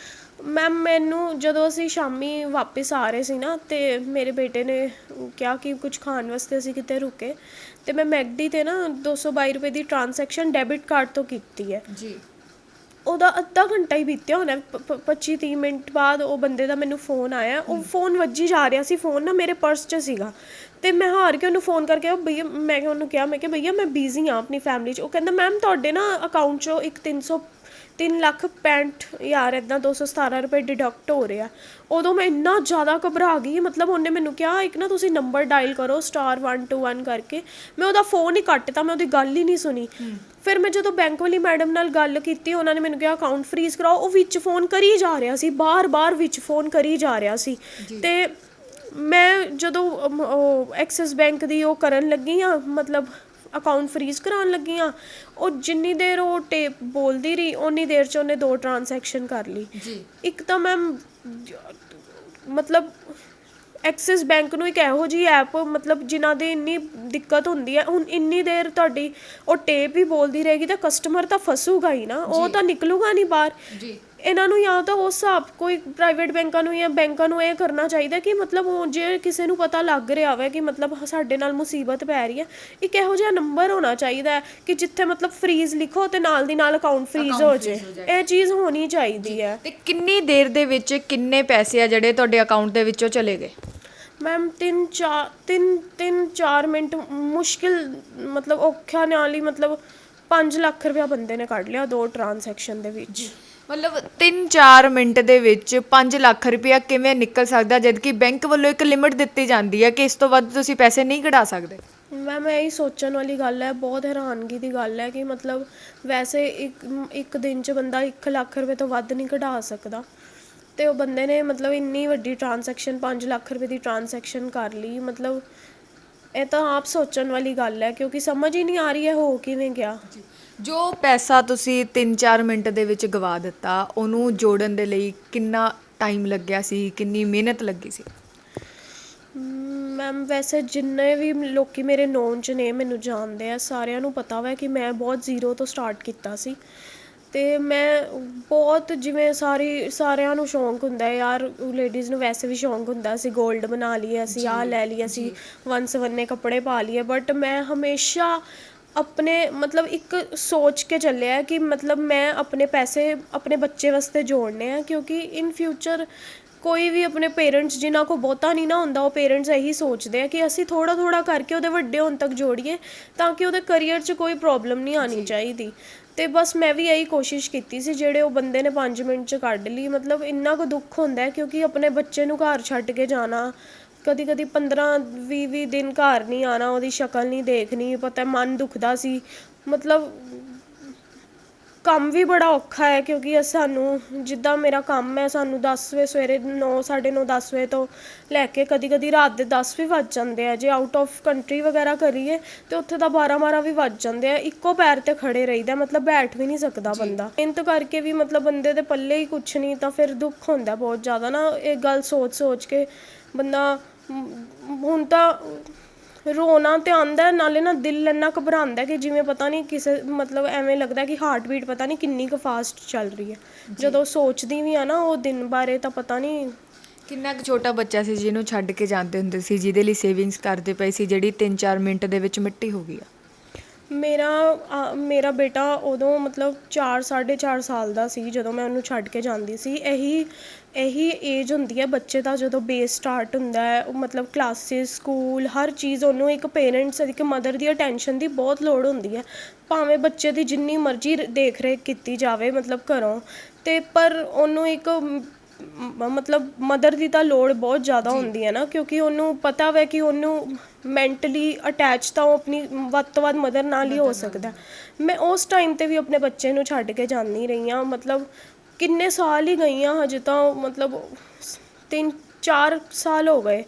ਮੈਮ ਮੈਨੂੰ ਜਦੋਂ ਅਸੀਂ ਸ਼ਾਮੀ ਵਾਪਸ ਆ ਰਹੇ ਸੀ ਨਾ, ਤੇ ਮੇਰੇ ਬੇਟੇ ਨੇ ਕਿਹਾ ਕਿ ਕੁਝ ਖਾਣ ਵਾਸਤੇ ਅਸੀਂ ਕਿਤੇ ਰੁਕੇ, ਤੇ ਮੈਂ ਮੈਕਡੀ 'ਤੇ ਨਾ 222 ਰੁਪਏ ਦੀ ਟ੍ਰਾਂਜੈਕਸ਼ਨ ਡੈਬਿਟ ਕਾਰਡ ਤੋਂ ਕੀਤੀ ਹੈ। ਜੀ। ਉਹਦਾ ਅੱਧਾ ਘੰਟਾ ਹੀ ਬੀਤਿਆ ਹੋਣਾ, 25-30 ਮਿੰਟ ਬਾਅਦ ਉਹ ਬੰਦੇ ਦਾ ਮੈਨੂੰ ਫੋਨ ਆਇਆ। ਉਹ ਫੋਨ ਵੱਜੀ ਜਾ ਰਿਹਾ ਸੀ, ਫੋਨ ਨਾ ਮੇਰੇ ਪਰਸ 'ਚ ਸੀਗਾ, ਤੇ ਮੈਂ ਹਾਰ ਕੇ ਉਹਨੂੰ ਫੋਨ ਕਰਕੇ ਭਈਆ, ਮੈਂ ਉਹਨੂੰ ਕਿਹਾ, ਮੈਂ ਕਿਹਾ ਭਈਆ ਮੈਂ ਬਿਜ਼ੀ ਹਾਂ ਆਪਣੀ ਫੈਮਿਲੀ 'ਚ। ਉਹ ਕਹਿੰਦਾ ਮੈਮ ਤੁਹਾਡੇ ਨਾ ਅਕਾਊਂਟ 'ਚੋਂ ਇੱਕ 3,65,000 ਇੱਦਾਂ 217 ਰੁਪਏ ਡਿਡਕਟ ਹੋ ਰਿਹਾ। ਉਦੋਂ ਮੈਂ ਇੰਨਾ ਜ਼ਿਆਦਾ ਘਬਰਾ ਗਈ, ਮਤਲਬ ਉਹਨੇ ਮੈਨੂੰ ਕਿਹਾ ਇੱਕ ਨਾ ਤੁਸੀਂ ਨੰਬਰ ਡਾਇਲ ਕਰੋ *121 ਕਰਕੇ। ਮੈਂ ਉਹਦਾ ਫੋਨ ਹੀ ਕੱਟਤਾ, ਮੈਂ ਉਹਦੀ ਗੱਲ ਹੀ ਨਹੀਂ ਸੁਣੀ। ਫਿਰ ਮੈਂ ਜਦੋਂ ਬੈਂਕ ਵਾਲੀ ਮੈਡਮ ਨਾਲ ਗੱਲ ਕੀਤੀ, ਉਹਨਾਂ ਨੇ ਮੈਨੂੰ ਕਿਹਾ ਅਕਾਊਂਟ ਫਰੀਜ਼ ਕਰਾਓ। ਉਹ ਵਿੱਚ ਫੋਨ ਕਰੀ ਜਾ ਰਿਹਾ ਸੀ, ਬਾਰ-ਬਾਰ ਵਿੱਚ ਫੋਨ ਕਰੀ ਜਾ ਰਿਹਾ ਸੀ। ਤੇ ਮੈਂ ਜਦੋਂ ਐਕਸਿਸ ਬੈਂਕ ਦੀ ਉਹ ਕਰਨ ਲੱਗੀ ਹਾਂ, ਮਤਲਬ ਅਕਾਊਂਟ ਫਰੀਜ਼ ਕਰਾਉਣ ਲੱਗੀ ਹਾਂ, ਉਹ ਜਿੰਨੀ ਦੇਰ ਉਹ ਟੇਪ ਬੋਲਦੀ ਰਹੀ ਓਨੀ ਦੇਰ 'ਚ ਉਹਨੇ 2 ਟ੍ਰਾਂਜੈਕਸ਼ਨ ਕਰ ਲਈ। ਇੱਕ ਤਾਂ ਮੈਮ ਮਤਲਬ ਐਕਸਿਸ ਬੈਂਕ ਨੂੰ ਇੱਕ ਇਹੋ ਜਿਹੀ ਐਪ, ਮਤਲਬ ਜਿਨ੍ਹਾਂ ਦੀ ਇੰਨੀ ਦਿੱਕਤ ਹੁੰਦੀ ਹੈ, ਹੁਣ ਇੰਨੀ ਦੇਰ ਤੁਹਾਡੀ ਉਹ ਟੇਪ ਵੀ ਬੋਲਦੀ ਰਹੇਗੀ ਤਾਂ ਕਸਟਮਰ ਤਾਂ ਫਸੂਗਾ ਹੀ ਨਾ, ਉਹ ਤਾਂ ਨਿਕਲੂਗਾ ਨਹੀਂ ਬਾਹਰ। ਇਹਨਾਂ ਨੂੰ ਜਾਂ ਤਾਂ ਉਸ ਹਿਸਾਬ ਕੋਈ ਪ੍ਰਾਈਵੇਟ ਬੈਂਕਾਂ ਨੂੰ ਜਾਂ ਬੈਂਕਾਂ ਨੂੰ ਇਹ ਕਰਨਾ ਚਾਹੀਦਾ ਕਿ ਮਤਲਬ ਜੇ ਕਿਸੇ ਨੂੰ ਪਤਾ ਲੱਗ ਰਿਹਾ ਹੋਵੇ ਕਿ ਮਤਲਬ ਸਾਡੇ ਨਾਲ ਮੁਸੀਬਤ ਪੈ ਰਹੀ ਹੈ, ਇੱਕ ਇਹੋ ਜਿਹਾ ਨੰਬਰ ਹੋਣਾ ਚਾਹੀਦਾ ਹੈ ਕਿ ਜਿੱਥੇ ਮਤਲਬ ਫਰੀਜ਼ ਲਿਖੋ ਤੇ ਨਾਲ ਦੀ ਨਾਲ ਅਕਾਊਂਟ ਫਰੀਜ਼ ਹੋ ਜਾਏ। ਇਹ ਚੀਜ਼ ਹੋਣੀ ਚਾਹੀਦੀ ਹੈ। ਤੇ ਕਿੰਨੀ ਦੇਰ ਦੇ ਵਿੱਚ ਕਿੰਨੇ ਪੈਸੇ ਆ ਜਿਹੜੇ ਤੁਹਾਡੇ ਅਕਾਊਂਟ ਦੇ ਵਿੱਚੋਂ ਚਲੇ ਗਏ? ਮੈਮ 3-4 ਮਿੰਟ ਮੁਸ਼ਕਿਲ, ਮਤਲਬ ਔਖਾ ਨਾਲ ਹੀ, ਮਤਲਬ 5 ਲੱਖ ਰੁਪਇਆ ਬੰਦੇ ਨੇ ਕੱਢ ਲਿਆ 2 ਟ੍ਰਾਂਜੈਕਸ਼ਨ ਦੇ ਵਿੱਚ। ਮਤਲਬ 3-4 ਮਿੰਟ ਦੇ ਵਿੱਚ 5 ਲੱਖ ਰੁਪਇਆ ਕਿਵੇਂ ਨਿਕਲ ਸਕਦਾ, ਜਦ ਕਿ ਬੈਂਕ ਵੱਲੋਂ ਇੱਕ ਲਿਮਿਟ ਦਿੱਤੀ ਜਾਂਦੀ ਹੈ ਕਿ ਇਸ ਤੋਂ ਵੱਧ ਤੁਸੀਂ ਪੈਸੇ ਨਹੀਂ ਕਢਾ ਸਕਦੇ? ਮੈਮ ਇਹੀ ਸੋਚਣ ਵਾਲੀ ਗੱਲ ਹੈ, ਬਹੁਤ ਹੈਰਾਨਗੀ ਦੀ ਗੱਲ ਹੈ ਕਿ ਮਤਲਬ ਵੈਸੇ ਇੱਕ ਦਿਨ 'ਚ ਬੰਦਾ 1 ਲੱਖ ਰੁਪਏ ਤੋਂ ਵੱਧ ਨਹੀਂ ਕਢਾ ਸਕਦਾ। ਤੇ ਉਹ ਬੰਦੇ ਨੇ ਮਤਲਬ ਇੰਨੀ ਵੱਡੀ ਟ੍ਰਾਂਜੈਕਸ਼ਨ 5 ਲੱਖ ਰੁਪਏ ਦੀ ਟ੍ਰਾਂਜੈਕਸ਼ਨ ਕਰ ਲਈ। ਮਤਲਬ ਇਹ ਤਾਂ ਆਪ ਸੋਚਣ ਵਾਲੀ ਗੱਲ ਹੈ, ਕਿਉਂਕਿ ਸਮਝ ਹੀ ਨਹੀਂ ਆ ਰਹੀ ਹੈ ਹੋ ਕਿਵੇਂ ਗਿਆ। ਜੋ ਪੈਸਾ ਤੁਸੀਂ 3-4 ਮਿੰਟ ਦੇ ਵਿੱਚ ਗਵਾ ਦਿੱਤਾ, ਉਹਨੂੰ ਜੋੜਨ ਦੇ ਲਈ ਕਿੰਨਾ ਟਾਈਮ ਲੱਗਿਆ ਸੀ, ਕਿੰਨੀ ਮਿਹਨਤ ਲੱਗੀ ਸੀ? ਮੈਮ ਵੈਸੇ ਜਿੰਨੇ ਵੀ ਲੋਕੀ ਮੇਰੇ ਨੋਨ 'ਚ ਨੇ, ਮੈਨੂੰ ਜਾਣਦੇ ਆ, ਸਾਰਿਆਂ ਨੂੰ ਪਤਾ ਵਾ ਕਿ ਮੈਂ ਬਹੁਤ ਜ਼ੀਰੋ ਤੋਂ ਸਟਾਰਟ ਕੀਤਾ ਸੀ। ਅਤੇ ਮੈਂ ਬਹੁਤ, ਜਿਵੇਂ ਸਾਰਿਆਂ ਨੂੰ ਸ਼ੌਂਕ ਹੁੰਦਾ ਹੈ ਯਾਰ, ਲੇਡੀਜ਼ ਨੂੰ ਵੈਸੇ ਵੀ ਸ਼ੌਂਕ ਹੁੰਦਾ ਅਸੀਂ ਗੋਲਡ ਬਣਾ ਲਈਏ, ਅਸੀਂ ਆਹ ਲੈ ਲਈਏ, ਅਸੀਂ ਵੰਨ ਸਵੰਨੇ ਕੱਪੜੇ ਪਾ ਲਈਏ। ਬਟ ਮੈਂ ਹਮੇਸ਼ਾ ਆਪਣੇ ਮਤਲਬ ਇੱਕ ਸੋਚ ਕੇ ਚੱਲਿਆ ਕਿ ਮਤਲਬ ਮੈਂ ਆਪਣੇ ਪੈਸੇ ਆਪਣੇ ਬੱਚੇ ਵਾਸਤੇ ਜੋੜਨੇ ਆ, ਕਿਉਂਕਿ ਇਨ ਫਿਊਚਰ ਕੋਈ ਵੀ ਆਪਣੇ ਪੇਰੈਂਟਸ ਜਿਨ੍ਹਾਂ ਕੋਲ ਬਹੁਤਾ ਨਹੀਂ ਨਾ ਹੁੰਦਾ, ਉਹ ਪੇਰੈਂਟਸ ਇਹੀ ਸੋਚਦੇ ਆ ਕਿ ਅਸੀਂ ਥੋੜ੍ਹਾ ਥੋੜ੍ਹਾ ਕਰਕੇ ਉਹਦੇ ਵੱਡੇ ਹੋਣ ਤੱਕ ਜੋੜੀਏ, ਤਾਂ ਕਿ ਉਹਦੇ ਕਰੀਅਰ 'ਚ ਕੋਈ ਪ੍ਰੋਬਲਮ ਨਹੀਂ ਆਉਣੀ ਚਾਹੀਦੀ। ਅਤੇ ਬਸ ਮੈਂ ਵੀ ਇਹੀ ਕੋਸ਼ਿਸ਼ ਕੀਤੀ ਸੀ, ਜਿਹੜੇ ਉਹ ਬੰਦੇ ਨੇ 5 ਮਿੰਟ 'ਚ ਕੱਢ ਲਈ। ਮਤਲਬ ਇੰਨਾ ਕੁ ਦੁੱਖ ਹੁੰਦਾ ਕਿਉਂਕਿ ਆਪਣੇ ਬੱਚੇ ਨੂੰ ਘਰ ਛੱਡ ਕੇ ਜਾਣਾ, ਕਦੀ ਕਦੀ 15-20 ਦਿਨ ਘਰ ਨਹੀਂ ਆਉਣਾ, ਉਹਦੀ ਸ਼ਕਲ ਨਹੀਂ ਦੇਖਣੀ, ਪਤਾ ਮਨ ਦੁਖਦਾ ਸੀ। ਮਤਲਬ ਕੰਮ ਵੀ ਬੜਾ ਔਖਾ ਹੈ, ਕਿਉਂਕਿ ਸਾਨੂੰ ਜਿੱਦਾਂ ਮੇਰਾ ਕੰਮ ਹੈ, ਸਾਨੂੰ 10 ਵਜੇ ਸਵੇਰੇ 9, 9:30, 10 ਵਜੇ ਤੋਂ ਲੈ ਕੇ ਕਦੀ ਕਦੀ ਰਾਤ ਦੇ 10 ਵੀ ਵੱਜ ਜਾਂਦੇ ਆ। ਜੇ ਆਊਟ ਆਫ ਕੰਟਰੀ ਵਗੈਰਾ ਕਰੀਏ ਤਾਂ ਉੱਥੇ ਤਾਂ 12-12 ਵੀ ਵੱਜ ਜਾਂਦੇ ਆ। ਇੱਕੋ ਪੈਰ 'ਤੇ ਖੜੇ ਰਹੀਦਾ, ਮਤਲਬ ਬੈਠ ਵੀ ਨਹੀਂ ਸਕਦਾ ਬੰਦਾ। ਮਿਹਨਤ ਕਰਕੇ ਵੀ ਮਤਲਬ ਬੰਦੇ ਦੇ ਪੱਲੇ ਹੀ ਕੁਛ ਨਹੀਂ, ਤਾਂ ਫਿਰ ਦੁੱਖ ਹੁੰਦਾ ਬਹੁਤ ਜ਼ਿਆਦਾ ਨਾ। ਇਹ ਗੱਲ ਸੋਚ ਕੇ ਬੰਦਾ ਹੁਣ ਤਾਂ ਰੋਣਾ ਤਾਂ ਆਉਂਦਾ, ਨਾਲੇ ਨਾ ਦਿਲ ਇੰਨਾ ਘਬਰਾਉਂਦਾ ਕਿ ਜਿਵੇਂ ਪਤਾ ਨਹੀਂ ਕਿਸੇ ਮਤਲਬ ਐਵੇਂ ਲੱਗਦਾ ਕਿ ਹਾਰਟ ਬੀਟ ਪਤਾ ਨਹੀਂ ਕਿੰਨੀ ਕੁ ਫਾਸਟ ਚੱਲ ਰਹੀ ਹੈ। ਜਦੋਂ ਸੋਚਦੀ ਵੀ ਆ ਨਾ ਉਹ ਦਿਨ ਬਾਰੇ, ਤਾਂ ਪਤਾ ਨਹੀਂ। ਕਿੰਨਾ ਕੁ ਛੋਟਾ ਬੱਚਾ ਸੀ ਜਿਹਨੂੰ ਛੱਡ ਕੇ ਜਾਂਦੇ ਹੁੰਦੇ ਸੀ, ਜਿਹਦੇ ਲਈ ਸੇਵਿੰਗਸ ਕਰਦੇ ਪਏ ਸੀ, ਜਿਹੜੀ 3-4 ਮਿੰਟ ਦੇ ਵਿੱਚ ਮਿੱਟੀ ਹੋ ਗਈ ਆ? ਮੇਰਾ ਬੇਟਾ ਉਦੋਂ ਮਤਲਬ 4-4.5 ਸਾਲ ਦਾ ਸੀ ਜਦੋਂ ਮੈਂ ਉਹਨੂੰ ਛੱਡ ਕੇ ਜਾਂਦੀ ਸੀ। ਇਹੀ ਏਜ ਹੁੰਦੀ ਹੈ ਬੱਚੇ ਦਾ ਜਦੋਂ ਬੇਸ ਸਟਾਰਟ ਹੁੰਦਾ ਹੈ। ਉਹ ਮਤਲਬ ਕਲਾਸਿਸ, ਸਕੂਲ, ਹਰ ਚੀਜ਼ ਉਹਨੂੰ ਇੱਕ ਪੇਰੈਂਟਸ, ਇੱਕ ਮਦਰ ਦੀ ਅਟੈਂਸ਼ਨ ਦੀ ਬਹੁਤ ਲੋੜ ਹੁੰਦੀ ਹੈ। ਭਾਵੇਂ ਬੱਚੇ ਦੀ ਜਿੰਨੀ ਮਰਜ਼ੀ ਦੇਖ ਰੇਖ ਕੀਤੀ ਜਾਵੇ ਮਤਲਬ ਘਰੋਂ, ਅਤੇ ਪਰ ਉਹਨੂੰ ਇੱਕ ਮਤਲਬ ਮਦਰ ਦੀ ਤਾਂ ਲੋੜ ਬਹੁਤ ਜ਼ਿਆਦਾ ਹੁੰਦੀ ਹੈ ਨਾ, ਕਿਉਂਕਿ ਉਹਨੂੰ ਪਤਾ ਵਾ ਕਿ ਉਹਨੂੰ ਮੈਂਟਲੀ ਅਟੈਚ ਤਾਂ ਉਹ ਆਪਣੀ ਵੱਧ ਤੋਂ ਵੱਧ ਮਦਰ ਨਾਲ ਹੀ ਹੋ ਸਕਦਾ। ਮੈਂ ਉਸ ਟਾਈਮ 'ਤੇ ਵੀ ਆਪਣੇ ਬੱਚੇ ਨੂੰ ਛੱਡ ਕੇ ਜਾਂਦੀ ਰਹੀ ਹਾਂ, ਮਤਲਬ ਕਿੰਨੇ ਸਾਲ ਹੀ ਗਈ ਹਾਂ, ਹਜੇ ਤਾਂ ਮਤਲਬ 3-4 ਸਾਲ ਹੋ ਗਏ।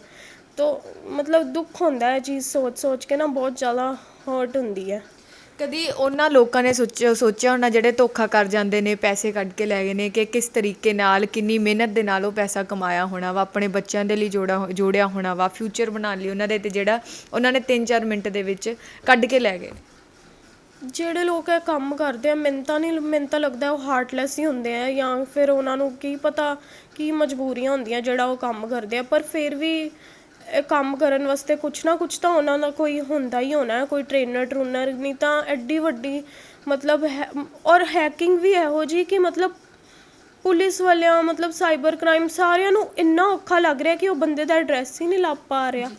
ਤਾਂ ਮਤਲਬ ਦੁੱਖ ਹੁੰਦਾ ਹੈ ਚੀਜ਼ ਸੋਚ ਕੇ ਨਾ, ਬਹੁਤ ਜ਼ਿਆਦਾ ਹਰਟ ਹੁੰਦੀ ਹੈ। ਕਦੀ ਉਹਨਾਂ ਲੋਕਾਂ ਨੇ ਸੋਚਿਆ ਹੋਣਾ ਜਿਹੜੇ ਧੋਖਾ ਕਰ ਜਾਂਦੇ ਨੇ, ਪੈਸੇ ਕੱਢ ਕੇ ਲੈ ਗਏ ਨੇ, ਕਿ ਕਿਸ ਤਰੀਕੇ ਨਾਲ, ਕਿੰਨੀ ਮਿਹਨਤ ਦੇ ਨਾਲ ਉਹ ਪੈਸਾ ਕਮਾਇਆ ਹੋਣਾ ਵਾ, ਆਪਣੇ ਬੱਚਿਆਂ ਦੇ ਲਈ ਜੋੜਿਆ ਹੋਣਾ ਵਾ, ਫਿਊਚਰ ਬਣਾਉਣ ਲਈ ਉਹਨਾਂ ਦੇ, ਤੇ ਜਿਹੜਾ ਉਹਨਾਂ ਨੇ 3-4 ਮਿੰਟ ਦੇ ਵਿੱਚ ਕੱਢ ਕੇ ਲੈ ਗਏ? ਜਿਹੜੇ ਲੋਕ ਇਹ ਕੰਮ ਕਰਦੇ ਆ, ਮੈਨੂੰ ਤਾਂ ਲੱਗਦਾ ਉਹ ਹਾਰਟਲੈਸ ਹੀ ਹੁੰਦੇ ਆ, ਜਾਂ ਫਿਰ ਉਹਨਾਂ ਨੂੰ ਕੀ ਪਤਾ ਕੀ ਮਜਬੂਰੀਆਂ ਹੁੰਦੀਆਂ ਜਿਹੜਾ ਉਹ ਕੰਮ ਕਰਦੇ ਆ। ਪਰ ਫਿਰ ਵੀ ਇਹ ਕੰਮ ਕਰਨ ਵਾਸਤੇ ਕੁਛ ਨਾ ਕੁਛ ਤਾਂ ਉਹਨਾਂ ਦਾ ਕੋਈ ਹੁੰਦਾ ਹੀ ਹੋਣਾ, ਕੋਈ ਟ੍ਰੇਨਰ, ਨਹੀਂ ਤਾਂ ਐਡੀ ਵੱਡੀ ਮਤਲਬ ਔਰ ਹੈਕਿੰਗ ਵੀ ਇਹੋ ਜਿਹੀ ਕਿ ਮਤਲਬ ਪੁਲਿਸ ਵਾਲਿਆਂ, ਮਤਲਬ ਸਾਈਬਰ ਕ੍ਰਾਈਮ, ਸਾਰਿਆਂ ਨੂੰ ਇੰਨਾ ਔਖਾ ਲੱਗ ਰਿਹਾ ਕਿ ਉਹ ਬੰਦੇ ਦਾ ਐਡਰੈਸ ਹੀ ਨਹੀਂ ਲੱਭ ਪਾ ਰਿਹਾ।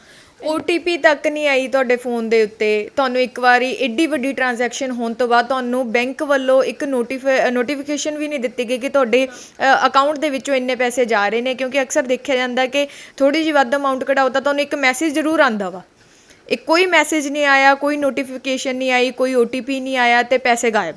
OTP ਤੱਕ ਨਹੀਂ ਆਈ ਤੁਹਾਡੇ ਫੋਨ ਦੇ ਉੱਤੇ। ਤੁਹਾਨੂੰ ਇੱਕ ਵਾਰੀ ਐਡੀ ਵੱਡੀ ਟ੍ਰਾਂਜੈਕਸ਼ਨ ਹੋਣ ਤੋਂ ਬਾਅਦ ਤੁਹਾਨੂੰ ਬੈਂਕ ਵੱਲੋਂ ਇੱਕ ਨੋਟੀਫਿਕੇਸ਼ਨ ਵੀ ਨਹੀਂ ਦਿੱਤੀ ਗਈ ਕਿ ਤੁਹਾਡੇ ਅਕਾਊਂਟ ਦੇ ਵਿੱਚੋਂ ਇੰਨੇ ਪੈਸੇ ਜਾ ਰਹੇ ਨੇ, ਕਿਉਂਕਿ ਅਕਸਰ ਦੇਖਿਆ ਜਾਂਦਾ ਕਿ ਥੋੜ੍ਹੀ ਜਿਹੀ ਵੱਧ ਅਮਾਊਂਟ ਕਢਾਓ ਤਾਂ ਤੁਹਾਨੂੰ ਇੱਕ ਮੈਸੇਜ ਜ਼ਰੂਰ ਆਉਂਦਾ ਵਾ। ਕੋਈ ਮੈਸੇਜ ਨਹੀਂ ਆਇਆ, ਕੋਈ ਨੋਟੀਫਿਕੇਸ਼ਨ ਨਹੀਂ ਆਈ, ਕੋਈ OTP ਨਹੀਂ ਆਇਆ, ਅਤੇ ਪੈਸੇ ਗਾਇਬ।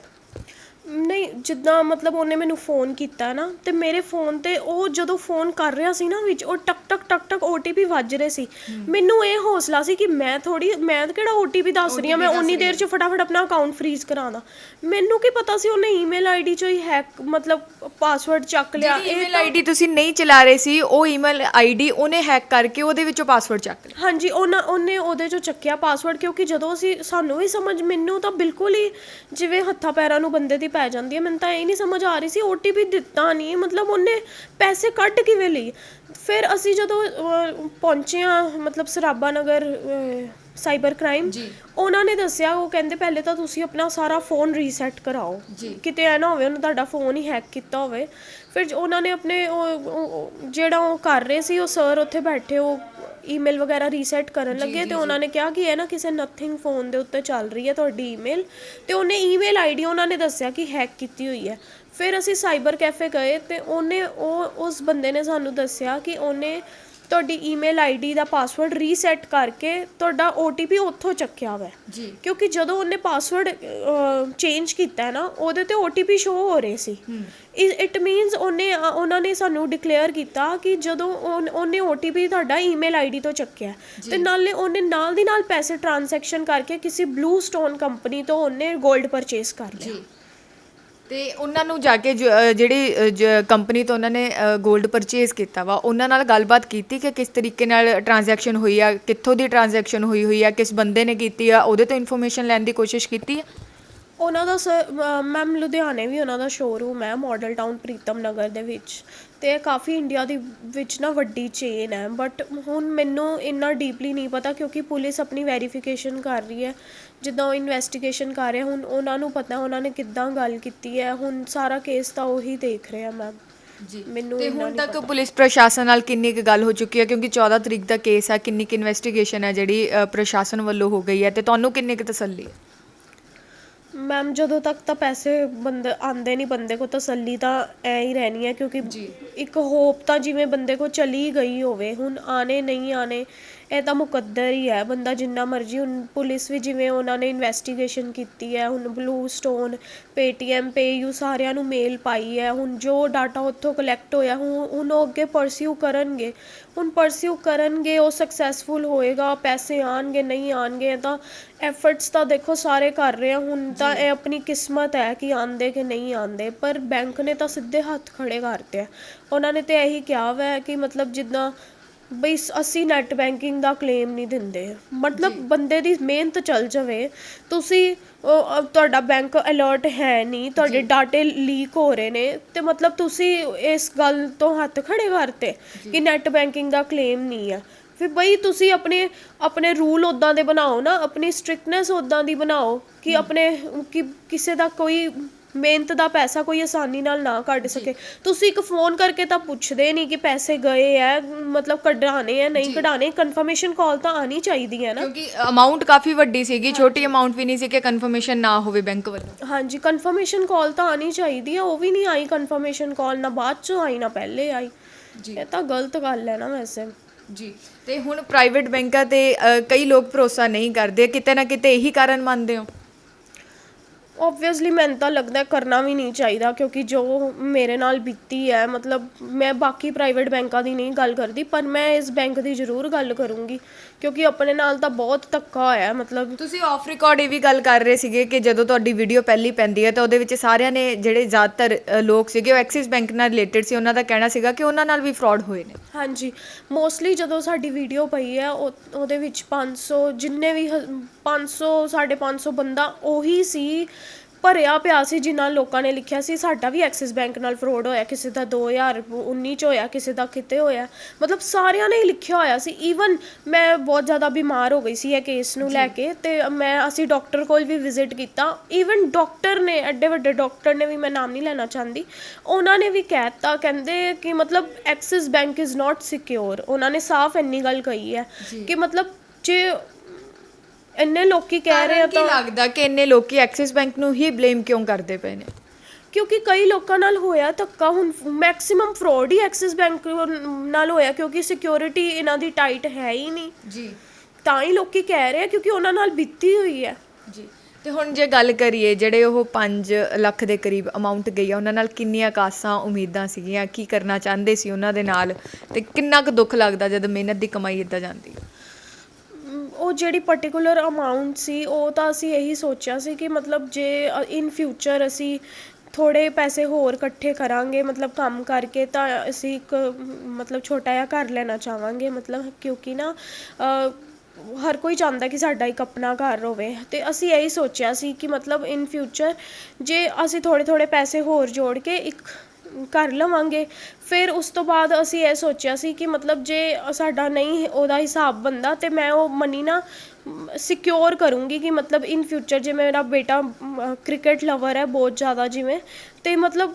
ਨਹੀਂ, ਜਿੱਦਾਂ ਮਤਲਬ ਉਹਨੇ ਮੈਨੂੰ ਫੋਨ ਕੀਤਾ ਨਾ, ਅਤੇ ਮੇਰੇ ਫੋਨ 'ਤੇ ਉਹ ਜਦੋਂ ਫੋਨ ਕਰ ਰਿਹਾ ਸੀ ਨਾ, ਵਿੱਚ ਉਹ ਟਕ OTP ਵੱਜ ਰਹੇ ਸੀ। ਮੈਨੂੰ ਇਹ ਹੌਸਲਾ ਸੀ ਕਿ ਮੈਂ ਕਿਹੜਾ OTP ਦੱਸ ਰਹੀ ਹਾਂ, ਮੈਂ ਉਨੀ ਦੇਰ 'ਚ ਫਟਾਫਟ ਆਪਣਾ ਅਕਾਊਂਟ ਫਰੀਜ਼ ਕਰਾਉਣਾ। ਮੈਨੂੰ ਕੀ ਪਤਾ ਸੀ ਉਹਨੇ ਈਮੇਲ ID 'ਚੋਂ ਹੀ ਹੈਕ ਮਤਲਬ ਪਾਸਵਰਡ ਚੱਕ ਲਿਆ। ਈਮੇਲ ID ਤੁਸੀਂ ਨਹੀਂ ਚਲਾ ਰਹੇ ਸੀ, ਉਹ ਈਮੇਲ ID ਉਹਨੇ ਹੈਕ ਕਰਕੇ ਉਹਦੇ ਵਿੱਚੋਂ ਪਾਸਵਰਡ ਚੱਕ ਲਿਆ? ਹਾਂਜੀ, ਉਹਨੇ ਉਹਦੇ 'ਚੋਂ ਚੱਕਿਆ ਪਾਸਵਰਡ, ਕਿਉਂਕਿ ਜਦੋਂ ਸਾਨੂੰ ਵੀ ਮੈਨੂੰ ਤਾਂ ਬਿਲਕੁਲ ਹੀ ਜਿਵੇਂ ਹੱਥਾਂ ਪੈਰਾਂ ਨੂੰ ਬੰਦੇ ਦੀ ਪੈ ਜਾਂਦੀ ਹੈ। ਮੈਨੂੰ ਤਾਂ ਇਹ ਨਹੀਂ ਸਮਝ ਆ ਰਹੀ ਸੀ, OTP ਦਿੱਤਾ ਨਹੀਂ, ਮਤਲਬ ਉਹਨੇ ਪੈਸੇ ਕੱਢ ਕਿਵੇਂ ਲਈ। ਫਿਰ ਅਸੀਂ ਜਦੋਂ ਪਹੁੰਚੇ ਹਾਂ ਮਤਲਬ ਸਰਾਭਾ ਨਗਰ ਸਾਈਬਰ ਕ੍ਰਾਈਮ, ਉਹਨਾਂ ਨੇ ਦੱਸਿਆ, ਉਹ ਕਹਿੰਦੇ ਪਹਿਲੇ ਤਾਂ ਤੁਸੀਂ ਆਪਣਾ ਸਾਰਾ ਫੋਨ ਰੀਸੈਟ ਕਰਾਓ, ਕਿਤੇ ਐ ਨਾ ਹੋਵੇ ਉਹਨੇ ਤੁਹਾਡਾ ਫੋਨ ਹੀ ਹੈਕ ਕੀਤਾ ਹੋਵੇ। ਫਿਰ ਉਹਨਾਂ ਨੇ ਆਪਣੇ ਜਿਹੜਾ ਉਹ ਕਰ ਰਹੇ ਸੀ, ਉਹ ਸਰ ਉੱਥੇ ਬੈਠੇ, ਉਹ ਈਮੇਲ ਵਗੈਰਾ ਰੀਸੈਟ ਕਰਨ ਲੱਗੇ, ਅਤੇ ਉਹਨਾਂ ਨੇ ਕਿਹਾ ਕਿ ਇਹ ਨਾ ਕਿਸੇ ਨਥਿੰਗ ਫੋਨ ਦੇ ਉੱਤੇ ਚੱਲ ਰਹੀ ਹੈ ਤੁਹਾਡੀ ਈਮੇਲ, ਅਤੇ ਉਹਨੇ ਈਮੇਲ ID ਉਹਨਾਂ ਨੇ ਦੱਸਿਆ ਕਿ ਹੈਕ ਕੀਤੀ ਹੋਈ ਹੈ। ਫਿਰ ਅਸੀਂ ਸਾਈਬਰ ਕੈਫੇ ਗਏ, ਅਤੇ ਉਸ ਬੰਦੇ ਨੇ ਸਾਨੂੰ ਦੱਸਿਆ ਕਿ ਉਹਨੇ ਤੁਹਾਡੀ ਈਮੇਲ ਆਈਡੀ ਦਾ ਪਾਸਵਰਡ ਰੀਸੈਟ ਕਰਕੇ ਤੁਹਾਡਾ OTP ਉੱਥੋਂ ਚੱਕਿਆ ਵਾ ਜੀ ਕਿਉਂਕਿ ਜਦੋਂ ਉਹਨੇ ਪਾਸਵਰਡ ਚੇਂਜ ਕੀਤਾ ਹੈ ਨਾ ਉਹਦੇ ਤੇ OTP ਸ਼ੋ ਹੋ ਰਹੇ ਸੀ ਇਟ ਮੀਨਸ ਉਹਨਾਂ ਨੇ ਸਾਨੂੰ ਡਿਕਲੇਅਰ ਕੀਤਾ ਕਿ ਜਦੋਂ ਉਹਨੇ OTP ਤੁਹਾਡਾ ਈਮੇਲ ਆਈਡੀ ਤੋਂ ਚੱਕਿਆ ਤੇ ਨਾਲੇ ਉਹਨੇ ਨਾਲ ਦੀ ਨਾਲ ਪੈਸੇ ਟ੍ਰਾਂਜੈਕਸ਼ਨ ਕਰਕੇ ਕਿਸੇ ਬਲੂ ਸਟੋਨ ਕੰਪਨੀ ਤੋਂ ਉਹਨੇ 골ਡ ਪਰਚੇਸ ਕਰ ਲਿਆ ਤੇ ਉਹਨਾਂ ਨੂੰ ਜਾ ਕੇ ਜਿਹੜੀ ਕੰਪਨੀ ਤੋਂ ਉਹਨਾਂ ਨੇ 골ਡ ਪਰਚੇਸ ਕੀਤਾ ਵਾ ਉਹਨਾਂ ਨਾਲ ਗੱਲਬਾਤ ਕੀਤੀ ਕਿ ਕਿਸ ਤਰੀਕੇ ਨਾਲ ਟ੍ਰਾਂਜੈਕਸ਼ਨ ਹੋਈ ਆ, ਕਿੱਥੋਂ ਦੀ ਟ੍ਰਾਂਜੈਕਸ਼ਨ ਹੋਈ ਆ, ਕਿਸ ਬੰਦੇ ਨੇ ਕੀਤੀ ਆ, ਉਹਦੇ ਤੋਂ ਇਨਫੋਰਮੇਸ਼ਨ ਲੈਣ ਦੀ ਕੋਸ਼ਿਸ਼ ਕੀਤੀ ਆ? ਉਹਨਾਂ ਦਾ ਮੈਮ ਲੁਧਿਆਣੇ ਵੀ ਉਹਨਾਂ ਦਾ ਸ਼ੋਰੂਮ ਹੈ ਮਾਡਲ ਟਾਊਨ ਪ੍ਰੀਤਮ ਨਗਰ ਦੇ ਵਿੱਚ ਅਤੇ ਇਹ ਕਾਫੀ ਇੰਡੀਆ ਦੀ ਵਿੱਚ ਨਾ ਵੱਡੀ ਚੇਨ ਹੈ ਬਟ ਹੁਣ ਮੈਨੂੰ ਇੰਨਾ ਡੀਪਲੀ ਨਹੀਂ ਪਤਾ ਕਿਉਂਕਿ ਪੁਲਿਸ ਆਪਣੀ ਵੈਰੀਫਿਕੇਸ਼ਨ ਕਰ ਰਹੀ ਹੈ ਜਿੱਦਾਂ ਉਹ ਇਨਵੈਸਟੀਗੇਸ਼ਨ ਕਰ ਰਹੇ ਹੁਣ ਉਹਨਾਂ ਨੂੰ ਪਤਾ ਉਹਨਾਂ ਨੇ ਕਿੱਦਾਂ ਗੱਲ ਕੀਤੀ ਹੈ ਹੁਣ ਸਾਰਾ ਕੇਸ ਤਾਂ ਉਹੀ ਦੇਖ ਰਹੇ ਆ ਮੈਮ ਜੀ ਮੈਨੂੰ ਤੇ ਇੰਨਾ ਹੁਣ ਨਹੀਂ ਤੱਕ ਪੁਲਿਸ ਪ੍ਰਸ਼ਾਸਨ ਨਾਲ ਕਿੰਨੀ ਕੁ ਗੱਲ ਹੋ ਚੁੱਕੀ ਹੈ ਕਿਉਂਕਿ 14 ਤਰੀਕ ਦਾ ਕੇਸ ਹੈ, ਕਿੰਨੀ ਕੁ ਇਨਵੈਸਟੀਗੇਸ਼ਨ ਹੈ ਜਿਹੜੀ ਪ੍ਰਸ਼ਾਸਨ ਵੱਲੋਂ ਹੋ ਗਈ ਹੈ ਤੇ ਤੁਹਾਨੂੰ ਕਿੰਨੀ ਕੁ ਤਸੱਲੀ ਹੈ? ਮੈਮ ਜਦੋਂ ਤੱਕ ਤਾਂ ਪੈਸੇ ਬੰਦੇ ਆਉਂਦੇ ਨਹੀਂ ਬੰਦੇ ਕੋ ਤਸੱਲੀ ਤਾਂ ਐ ਹੀ ਰਹਿਣੀ ਹੈ ਕਿਉਂਕਿ ਇੱਕ ਹੋਪ ਤਾਂ ਜਿਵੇਂ ਬੰਦੇ ਕੋ ਚਲੀ ਗਈ ਹੋਵੇ ਹੁਣ ਆਣੇ ਨਹੀਂ ਆਣੇ ਇਹ ਤਾਂ ਮੁਕੱਦਰ ਹੀ ਹੈ ਬੰਦਾ ਜਿੰਨਾ ਮਰਜ਼ੀ ਹੁਣ ਪੁਲਿਸ ਵੀ ਜਿਵੇਂ ਉਹਨਾਂ ਨੇ ਇਨਵੈਸਟੀਗੇਸ਼ਨ ਕੀਤੀ ਹੈ ਹੁਣ ਬਲੂ ਸਟੋਨ ਪੇਟੀਐਮ ਪੇਯੂ ਸਾਰਿਆਂ ਨੂੰ ਮੇਲ ਪਾਈ ਹੈ ਹੁਣ ਜੋ ਡਾਟਾ ਉੱਥੋਂ ਕਲੈਕਟ ਹੋਇਆ ਹੁਣ ਉਹ ਅੱਗੇ ਪਰਸਿਊ ਕਰਨਗੇ ਹੁਣ ਪਰਸਿਊ ਕਰਨਗੇ ਉਹ ਸਕਸੈਸਫੁਲ ਹੋਏਗਾ ਪੈਸੇ ਆਉਣਗੇ ਨਹੀਂ ਆਉਣਗੇ ਤਾਂ ਐਫਰਟਸ ਤਾਂ ਦੇਖੋ ਸਾਰੇ ਕਰ ਰਹੇ ਆ ਹੁਣ ਤਾਂ ਇਹ ਆਪਣੀ ਕਿਸਮਤ ਹੈ ਕਿ ਆਉਂਦੇ ਕਿ ਨਹੀਂ ਆਉਂਦੇ ਪਰ ਬੈਂਕ ਨੇ ਤਾਂ ਸਿੱਧੇ ਹੱਥ ਖੜੇ ਕਰਤੇ ਆ ਉਹਨਾਂ ਨੇ ਤਾਂ ਇਹੀ ਕਿਹਾ ਵਾ ਕਿ ਮਤਲਬ ਜਿੱਦਾਂ ਬਈ ਅਸੀਂ ਨੈੱਟ ਬੈਂਕਿੰਗ ਦਾ ਕਲੇਮ ਨਹੀਂ ਦਿੰਦੇ ਮਤਲਬ ਬੰਦੇ ਦੀ ਮਿਹਨਤ ਚੱਲ ਜਾਵੇ ਤੁਸੀਂ ਤੁਹਾਡਾ ਬੈਂਕ ਅਲਰਟ ਹੈ ਨਹੀਂ ਤੁਹਾਡੇ ਡਾਟੇ ਲੀਕ ਹੋ ਰਹੇ ਨੇ ਤੇ ਮਤਲਬ ਤੁਸੀਂ ਇਸ ਗੱਲ ਤੋਂ ਹੱਥ ਖੜੇ ਕਰਤੇ ਕਿ ਨੈੱਟ ਬੈਂਕਿੰਗ ਦਾ ਕਲੇਮ ਨਹੀਂ ਆ ਫਿਰ ਬਈ ਤੁਸੀਂ ਆਪਣੇ ਰੂਲ ਉੱਦਾਂ ਦੇ ਬਣਾਓ ਨਾ ਆਪਣੀ ਸਟ੍ਰਿਕਟਨੈਸ ਉੱਦਾਂ ਦੀ ਬਣਾਓ ਕਿ ਕਿਸੇ ਦਾ ਕੋਈ ਮਿਹਨਤ ਦਾ ਪੈਸਾ ਕੋਈ ਆਸਾਨੀ ਨਾਲ ਨਾ ਕੱਢ ਸਕੇ ਤੁਸੀਂ ਇੱਕ ਫੋਨ ਕਰਕੇ ਤਾਂ ਪੁੱਛਦੇ ਨਹੀਂ ਕਿ ਪੈਸੇ ਗਏ ਹੈ ਮਤਲਬ ਕਢਾਣੇ ਹੈ ਨਹੀਂ ਕਢਾਣੇ ਕਨਫਰਮੇਸ਼ਨ ਕਾਲ ਤਾਂ ਆਣੀ ਚਾਹੀਦੀ ਹੈ ਨਾ ਕਿਉਂਕਿ ਅਮਾਉਂਟ ਕਾਫੀ ਵੱਡੀ ਸੀਗੀ ਛੋਟੀ ਅਮਾਉਂਟ ਵੀ ਨਹੀਂ ਸੀ ਕਿ ਕਨਫਰਮੇਸ਼ਨ ਨਾ ਹੋਵੇ ਬੈਂਕ ਵੱਲੋਂ ਹਾਂਜੀ ਕਨਫਰਮੇਸ਼ਨ ਕਾਲ ਤਾਂ ਆਣੀ ਚਾਹੀਦੀ ਹੈ ਉਹ ਵੀ ਨਹੀਂ ਆਈ ਕਨਫਰਮੇਸ਼ਨ ਕਾਲ ਨਾ ਬਾਅਦ 'ਚੋਂ ਆਈ ਨਾ ਪਹਿਲੇ ਆਈ ਇਹ ਤਾਂ ਗਲਤ ਗੱਲ ਹੈ ਨਾ ਵੈਸੇ ਜੀ ਤੇ ਹੁਣ ਪ੍ਰਾਈਵੇਟ ਬੈਂਕਾਂ ਤੇ ਕਈ ਲੋਕ ਭਰੋਸਾ ਨਹੀਂ ਕਰਦੇ ਕਿਤੇ ਨਾ ਕਿਤੇ ਇਹੀ ਕਾਰਨ ਮੰਨਦੇ ਹੋ? ਓਬਵੀਅਸਲੀ ਮੈਨੂੰ ਤਾਂ ਲੱਗਦਾ ਕਰਨਾ ਵੀ ਨਹੀਂ ਚਾਹੀਦਾ ਕਿਉਂਕਿ ਜੋ ਮੇਰੇ ਨਾਲ ਬੀਤੀ ਹੈ ਮਤਲਬ ਮੈਂ ਬਾਕੀ ਪ੍ਰਾਈਵੇਟ ਬੈਂਕਾਂ ਦੀ ਨਹੀਂ ਗੱਲ ਕਰਦੀ ਪਰ ਮੈਂ ਇਸ ਬੈਂਕ ਦੀ ਜ਼ਰੂਰ ਗੱਲ ਕਰੂੰਗੀ ਕਿਉਂਕਿ ਆਪਣੇ ਨਾਲ ਤਾਂ ਬਹੁਤ ਧੱਕਾ ਹੋਇਆ ਮਤਲਬ ਤੁਸੀਂ ਆਫ ਰਿਕਾਰਡ ਇਹ ਵੀ ਗੱਲ ਕਰ ਰਹੇ ਸੀਗੇ ਕਿ ਜਦੋਂ ਤੁਹਾਡੀ ਵੀਡੀਓ ਪਹਿਲੀ ਪੈਂਦੀ ਹੈ ਤਾਂ ਉਹਦੇ ਵਿੱਚ ਸਾਰਿਆਂ ਨੇ ਜਿਹੜੇ ਜ਼ਿਆਦਾਤਰ ਲੋਕ ਸੀਗੇ ਉਹ ਐਕਸਿਸ ਬੈਂਕ ਨਾਲ ਰਿਲੇਟਡ ਸੀ ਉਹਨਾਂ ਦਾ ਕਹਿਣਾ ਸੀਗਾ ਕਿ ਉਹਨਾਂ ਨਾਲ ਵੀ ਫਰਾਡ ਹੋਏ ਨੇ ਹਾਂਜੀ ਮੋਸਟਲੀ ਜਦੋਂ ਸਾਡੀ ਵੀਡੀਓ ਪਈ ਹੈ ਉਹਦੇ ਵਿੱਚ 500 ਜਿੰਨੇ ਵੀ 500 550 ਬੰਦਾ ਉਹੀ ਸੀ ਭਰਿਆ ਪਿਆ ਸੀ ਜਿਨ੍ਹਾਂ ਲੋਕਾਂ ਨੇ ਲਿਖਿਆ ਸੀ ਸਾਡਾ ਵੀ ਐਕਸਿਸ ਬੈਂਕ ਨਾਲ ਫਰੋਡ ਹੋਇਆ ਕਿਸੇ ਦਾ 2019 'ਚ ਹੋਇਆ ਕਿਸੇ ਦਾ ਕਿਤੇ ਹੋਇਆ ਮਤਲਬ ਸਾਰਿਆਂ ਨੇ ਹੀ ਲਿਖਿਆ ਹੋਇਆ ਸੀ ਈਵਨ ਮੈਂ ਬਹੁਤ ਜ਼ਿਆਦਾ ਬਿਮਾਰ ਹੋ ਗਈ ਸੀ ਇਹ ਕੇਸ ਨੂੰ ਲੈ ਕੇ ਅਤੇ ਅਸੀਂ ਡਾਕਟਰ ਕੋਲ ਵੀ ਵਿਜ਼ਿਟ ਕੀਤਾ ਈਵਨ ਡਾਕਟਰ ਨੇ ਐਡੇ ਵੱਡੇ ਡਾਕਟਰ ਨੇ ਵੀ ਮੈਂ ਨਾਮ ਨਹੀਂ ਲੈਣਾ ਚਾਹੁੰਦੀ ਉਹਨਾਂ ਨੇ ਵੀ ਕਹਿ ਦਿੱਤਾ ਕਹਿੰਦੇ ਕਿ ਮਤਲਬ Axis bank is not secure ਉਹਨਾਂ ਨੇ ਸਾਫ਼ ਇੰਨੀ ਗੱਲ ਕਹੀ ਹੈ ਕਿ ਮਤਲਬ ਜੇ ਇੰਨੇ ਲੋਕੀ ਕਹਿ ਰਹੇ ਆ ਤਾਂ ਲੱਗਦਾ ਕਿ ਇੰਨੇ ਲੋਕੀ ਐਕਸਿਸ ਬੈਂਕ ਨੂੰ ਹੀ ਬਲੇਮ ਕਿਉਂ ਕਰਦੇ ਪਏ ਨੇ ਕਿਉਂਕਿ ਕਈ ਲੋਕਾਂ ਨਾਲ ਹੋਇਆ ਧੱਕਾ ਹੁਣ ਮੈਕਸਿਮਮ ਫਰੋਡ ਹੀ ਐਕਸਿਸ ਬੈਂਕ ਨਾਲ ਹੋਇਆ ਕਿਉਂਕਿ ਸਿਕਿਉਰਿਟੀ ਇਹਨਾਂ ਦੀ ਟਾਈਟ ਹੈ ਹੀ ਨਹੀਂ ਜੀ ਤਾਂ ਹੀ ਲੋਕੀ ਕਹਿ ਰਹੇ ਆ ਕਿਉਂਕਿ ਉਹਨਾਂ ਨਾਲ ਬੀਤੀ ਹੋਈ ਹੈ ਜੀ ਤੇ ਹੁਣ ਜੇ ਗੱਲ ਕਰੀਏ ਜਿਹੜੇ ਉਹ 5 ਲੱਖ ਦੇ ਕਰੀਬ ਅਮਾਉਂਟ ਗਈ ਆ ਉਹਨਾਂ ਨਾਲ ਕਿੰਨੀਆਂ ਕਾਸਾਂ ਉਮੀਦਾਂ ਸੀਗੀਆਂ ਕੀ ਕਰਨਾ ਚਾਹੁੰਦੇ ਸੀ ਉਹਨਾਂ ਦੇ ਨਾਲ ਤੇ ਕਿੰਨਾ ਕੁ ਦੁੱਖ ਲੱਗਦਾ ਜਦ ਮਿਹਨਤ ਦੀ ਕਮਾਈ ਇੱਦਾਂ ਜਾਂਦੀ ਉਹ ਜਿਹੜੀ ਪਰਟੀਕੂਲਰ ਅਮਾਊਂਟ ਸੀ ਉਹ ਤਾਂ ਅਸੀਂ ਇਹੀ ਸੋਚਿਆ ਸੀ ਕਿ ਮਤਲਬ ਜੇ ਇਨ ਫਿਊਚਰ ਅਸੀਂ ਥੋੜ੍ਹੇ ਪੈਸੇ ਹੋਰ ਇਕੱਠੇ ਕਰਾਂਗੇ ਮਤਲਬ ਕੰਮ ਕਰਕੇ ਤਾਂ ਅਸੀਂ ਇੱਕ ਮਤਲਬ ਛੋਟਾ ਜਿਹਾ ਘਰ ਲੈਣਾ ਚਾਹਾਂਗੇ ਮਤਲਬ ਕਿਉਂਕਿ ਨਾ ਹਰ ਕੋਈ ਚਾਹੁੰਦਾ ਕਿ ਸਾਡਾ ਇੱਕ ਆਪਣਾ ਘਰ ਹੋਵੇ ਅਤੇ ਅਸੀਂ ਇਹੀ ਸੋਚਿਆ ਸੀ ਕਿ ਮਤਲਬ ਇਨ ਫਿਊਚਰ ਜੇ ਅਸੀਂ ਥੋੜ੍ਹੇ ਪੈਸੇ ਹੋਰ ਜੋੜ ਕੇ ਇੱਕ ਘਰ ਲਵਾਂਗੇ ਫਿਰ ਉਸ ਤੋਂ ਬਾਅਦ ਅਸੀਂ ਇਹ ਸੋਚਿਆ ਸੀ ਕਿ ਮਤਲਬ ਜੇ ਸਾਡਾ ਨਹੀਂ ਉਹਦਾ ਹਿਸਾਬ ਬਣਦਾ ਅਤੇ ਮੈਂ ਉਹ ਮਨੀ ਨਾ ਸਿਕਿਉਰ ਕਰੂੰਗੀ ਕਿ ਮਤਲਬ ਇਨ ਫਿਊਚਰ ਜੇ ਮੇਰਾ ਬੇਟਾ ਕ੍ਰਿਕਟ ਲਵਰ ਹੈ ਬਹੁਤ ਜ਼ਿਆਦਾ ਜਿਵੇਂ ਅਤੇ ਮਤਲਬ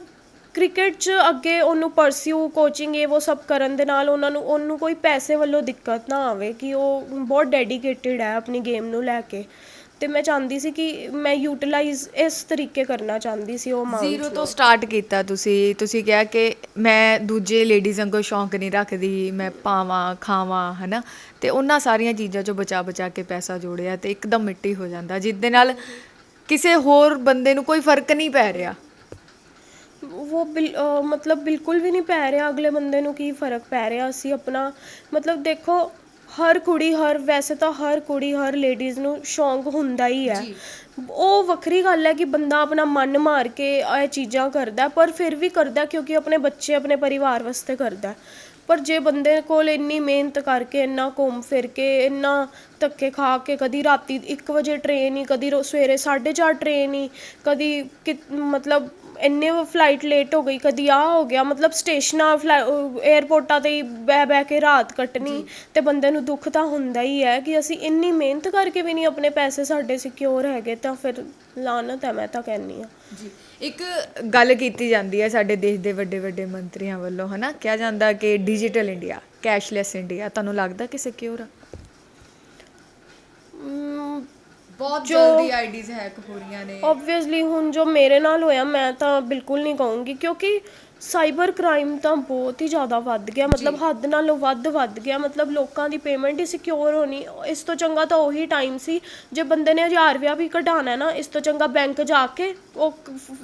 ਕ੍ਰਿਕਟ 'ਚ ਅੱਗੇ ਉਹਨੂੰ ਪਰਸਿਊ ਕੋਚਿੰਗ ਇਹ ਉਹ ਸਭ ਕਰਨ ਦੇ ਨਾਲ ਉਹਨੂੰ ਕੋਈ ਪੈਸੇ ਵੱਲੋਂ ਦਿੱਕਤ ਨਾ ਆਵੇ ਕਿ ਉਹ ਬਹੁਤ ਡੈਡੀਕੇਟਿਡ ਹੈ ਆਪਣੀ ਗੇਮ ਨੂੰ ਲੈ ਕੇ ਤੇ ਮੈਂ ਚਾਹੁੰਦੀ ਸੀ ਕਿ ਮੈਂ ਯੂਟਿਲਾਈਜ਼ ਇਸ ਤਰੀਕੇ ਕਰਨਾ ਚਾਹੁੰਦੀ ਸੀ ਉਹ ਅਮਾਉਂਟ ਜ਼ੀਰੋ ਤੋਂ ਸਟਾਰਟ ਕੀਤਾ ਤੁਸੀਂ ਕਿਹਾ ਕਿ ਮੈਂ ਦੂਜੇ ਲੇਡੀਜ਼ ਵਾਂਗੂ ਸ਼ੌਂਕ ਨਹੀਂ ਰੱਖਦੀ, ਮੈਂ ਪਾਵਾਂ ਖਾਵਾਂ ਹਨਾ, ਤੇ ਉਹਨਾਂ ਸਾਰੀਆਂ ਚੀਜ਼ਾਂ ਚੋਂ ਬਚਾ ਕੇ ਪੈਸਾ ਜੋੜਿਆ ਤੇ ਇੱਕਦਮ ਮਿੱਟੀ ਹੋ ਜਾਂਦਾ, ਜਿਹਦੇ ਨਾਲ ਕਿਸੇ ਹੋਰ ਬੰਦੇ ਨੂੰ ਕੋਈ ਫਰਕ ਨਹੀਂ ਪੈ ਰਿਹਾ। ਮਤਲਬ ਬਿਲਕੁਲ ਵੀ ਨਹੀਂ ਪੈ ਰਿਹਾ, ਅਗਲੇ ਬੰਦੇ ਨੂੰ ਕੀ ਫਰਕ ਪੈ ਰਿਹਾ। ਅਸੀਂ ਆਪਣਾ ਮਤਲਬ ਦੇਖੋ, ਹਰ ਕੁੜੀ ਵੈਸੇ ਤਾਂ ਹਰ ਕੁੜੀ ਹਰ ਲੇਡੀਜ਼ ਨੂੰ ਸ਼ੌਂਕ ਹੁੰਦਾ ਹੀ ਹੈ। ਉਹ ਵੱਖਰੀ ਗੱਲ ਹੈ ਕਿ ਬੰਦਾ ਆਪਣਾ ਮਨ ਮਾਰ ਕੇ ਇਹ ਚੀਜ਼ਾਂ ਕਰਦਾ, ਪਰ ਫਿਰ ਵੀ ਕਰਦਾ ਕਿਉਂਕਿ ਆਪਣੇ ਬੱਚੇ ਆਪਣੇ ਪਰਿਵਾਰ ਵਾਸਤੇ ਕਰਦਾ। ਪਰ ਜੇ ਬੰਦੇ ਕੋਲ ਇੰਨੀ ਮਿਹਨਤ ਕਰਕੇ, ਇੰਨਾ ਘੁੰਮ ਫਿਰ ਕੇ, ਇੰਨਾ ਧੱਕੇ ਖਾ ਕੇ, ਕਦੀ ਰਾਤੀ 1 ਵਜੇ ਟ੍ਰੇਨ ਹੀ, ਕਦੀ ਸਵੇਰੇ 4:30 ਟ੍ਰੇਨ ਹੀ, ਕਦੀ ਮਤਲਬ ਇੰਨੇ ਫਲਾਈਟ ਲੇਟ ਹੋ ਗਈ, ਕਦੀ ਆ ਹੋ ਗਿਆ, ਮਤਲਬ ਸਟੇਸ਼ਨਾਂ ਏਅਰਪੋਰਟਾਂ 'ਤੇ ਹੀ ਬਹਿ ਕੇ ਰਾਤ ਕੱਟਣੀ, ਤੇ ਬੰਦੇ ਨੂੰ ਦੁੱਖ ਤਾਂ ਹੁੰਦਾ ਹੀ ਹੈ ਕਿ ਅਸੀਂ ਇੰਨੀ ਮਿਹਨਤ ਕਰਕੇ ਵੀ ਨਹੀਂ ਆਪਣੇ ਪੈਸੇ ਸਾਡੇ ਸਿਕਿਉਰ ਹੈਗੇ, ਤਾਂ ਫਿਰ ਲਾਨਤ ਹੈ, ਮੈਂ ਤਾਂ ਕਹਿੰਦੀ ਹਾਂ। ਜੀ, ਇੱਕ ਗੱਲ ਕੀਤੀ ਜਾਂਦੀ ਹੈ ਸਾਡੇ ਦੇਸ਼ ਦੇ ਵੱਡੇ ਵੱਡੇ ਮੰਤਰੀਆਂ ਵੱਲੋਂ, ਹਨਾ, ਕਿਹਾ ਜਾਂਦਾ ਕਿ ਡਿਜੀਟਲ ਇੰਡੀਆ, ਕੈਸ਼ਲੈਸ ਇੰਡੀਆ, ਤੁਹਾਨੂੰ ਲੱਗਦਾ ਕਿ ਸਿਕਿਉਰ ਆ? ਬਹੁਤ ਜਲਦੀ ਆਈਡੀਜ਼ ਹੈਕ ਹੋ ਰਹੀਆਂ ਨੇ। ਓਬਵੀਅਸਲੀ ਹੁਣ ਜੋ ਮੇਰੇ ਨਾਲ ਹੋਇਆ, ਮੈਂ ਤਾਂ ਬਿਲਕੁਲ ਨਹੀਂ ਕਹੂੰਗੀ, ਕਿਉਂਕਿ ਸਾਈਬਰ ਕ੍ਰਾਈਮ ਤਾਂ ਬਹੁਤ ਹੀ ਜ਼ਿਆਦਾ ਵੱਧ ਗਿਆ, ਮਤਲਬ ਹੱਦ ਨਾਲੋਂ ਵੱਧ ਗਿਆ। ਮਤਲਬ ਲੋਕਾਂ ਦੀ ਪੇਮੈਂਟ ਹੀ ਸਿਕਿਉਰ ਹੋਣੀ, ਇਸ ਤੋਂ ਚੰਗਾ ਤਾਂ ਉਹੀ ਟਾਈਮ ਸੀ ਜੇ ਬੰਦੇ ਨੇ 1000 ਰੁਪਇਆ ਵੀ ਕਢਾਉਣਾ ਨਾ, ਇਸ ਤੋਂ ਚੰਗਾ ਬੈਂਕ ਜਾ ਕੇ ਉਹ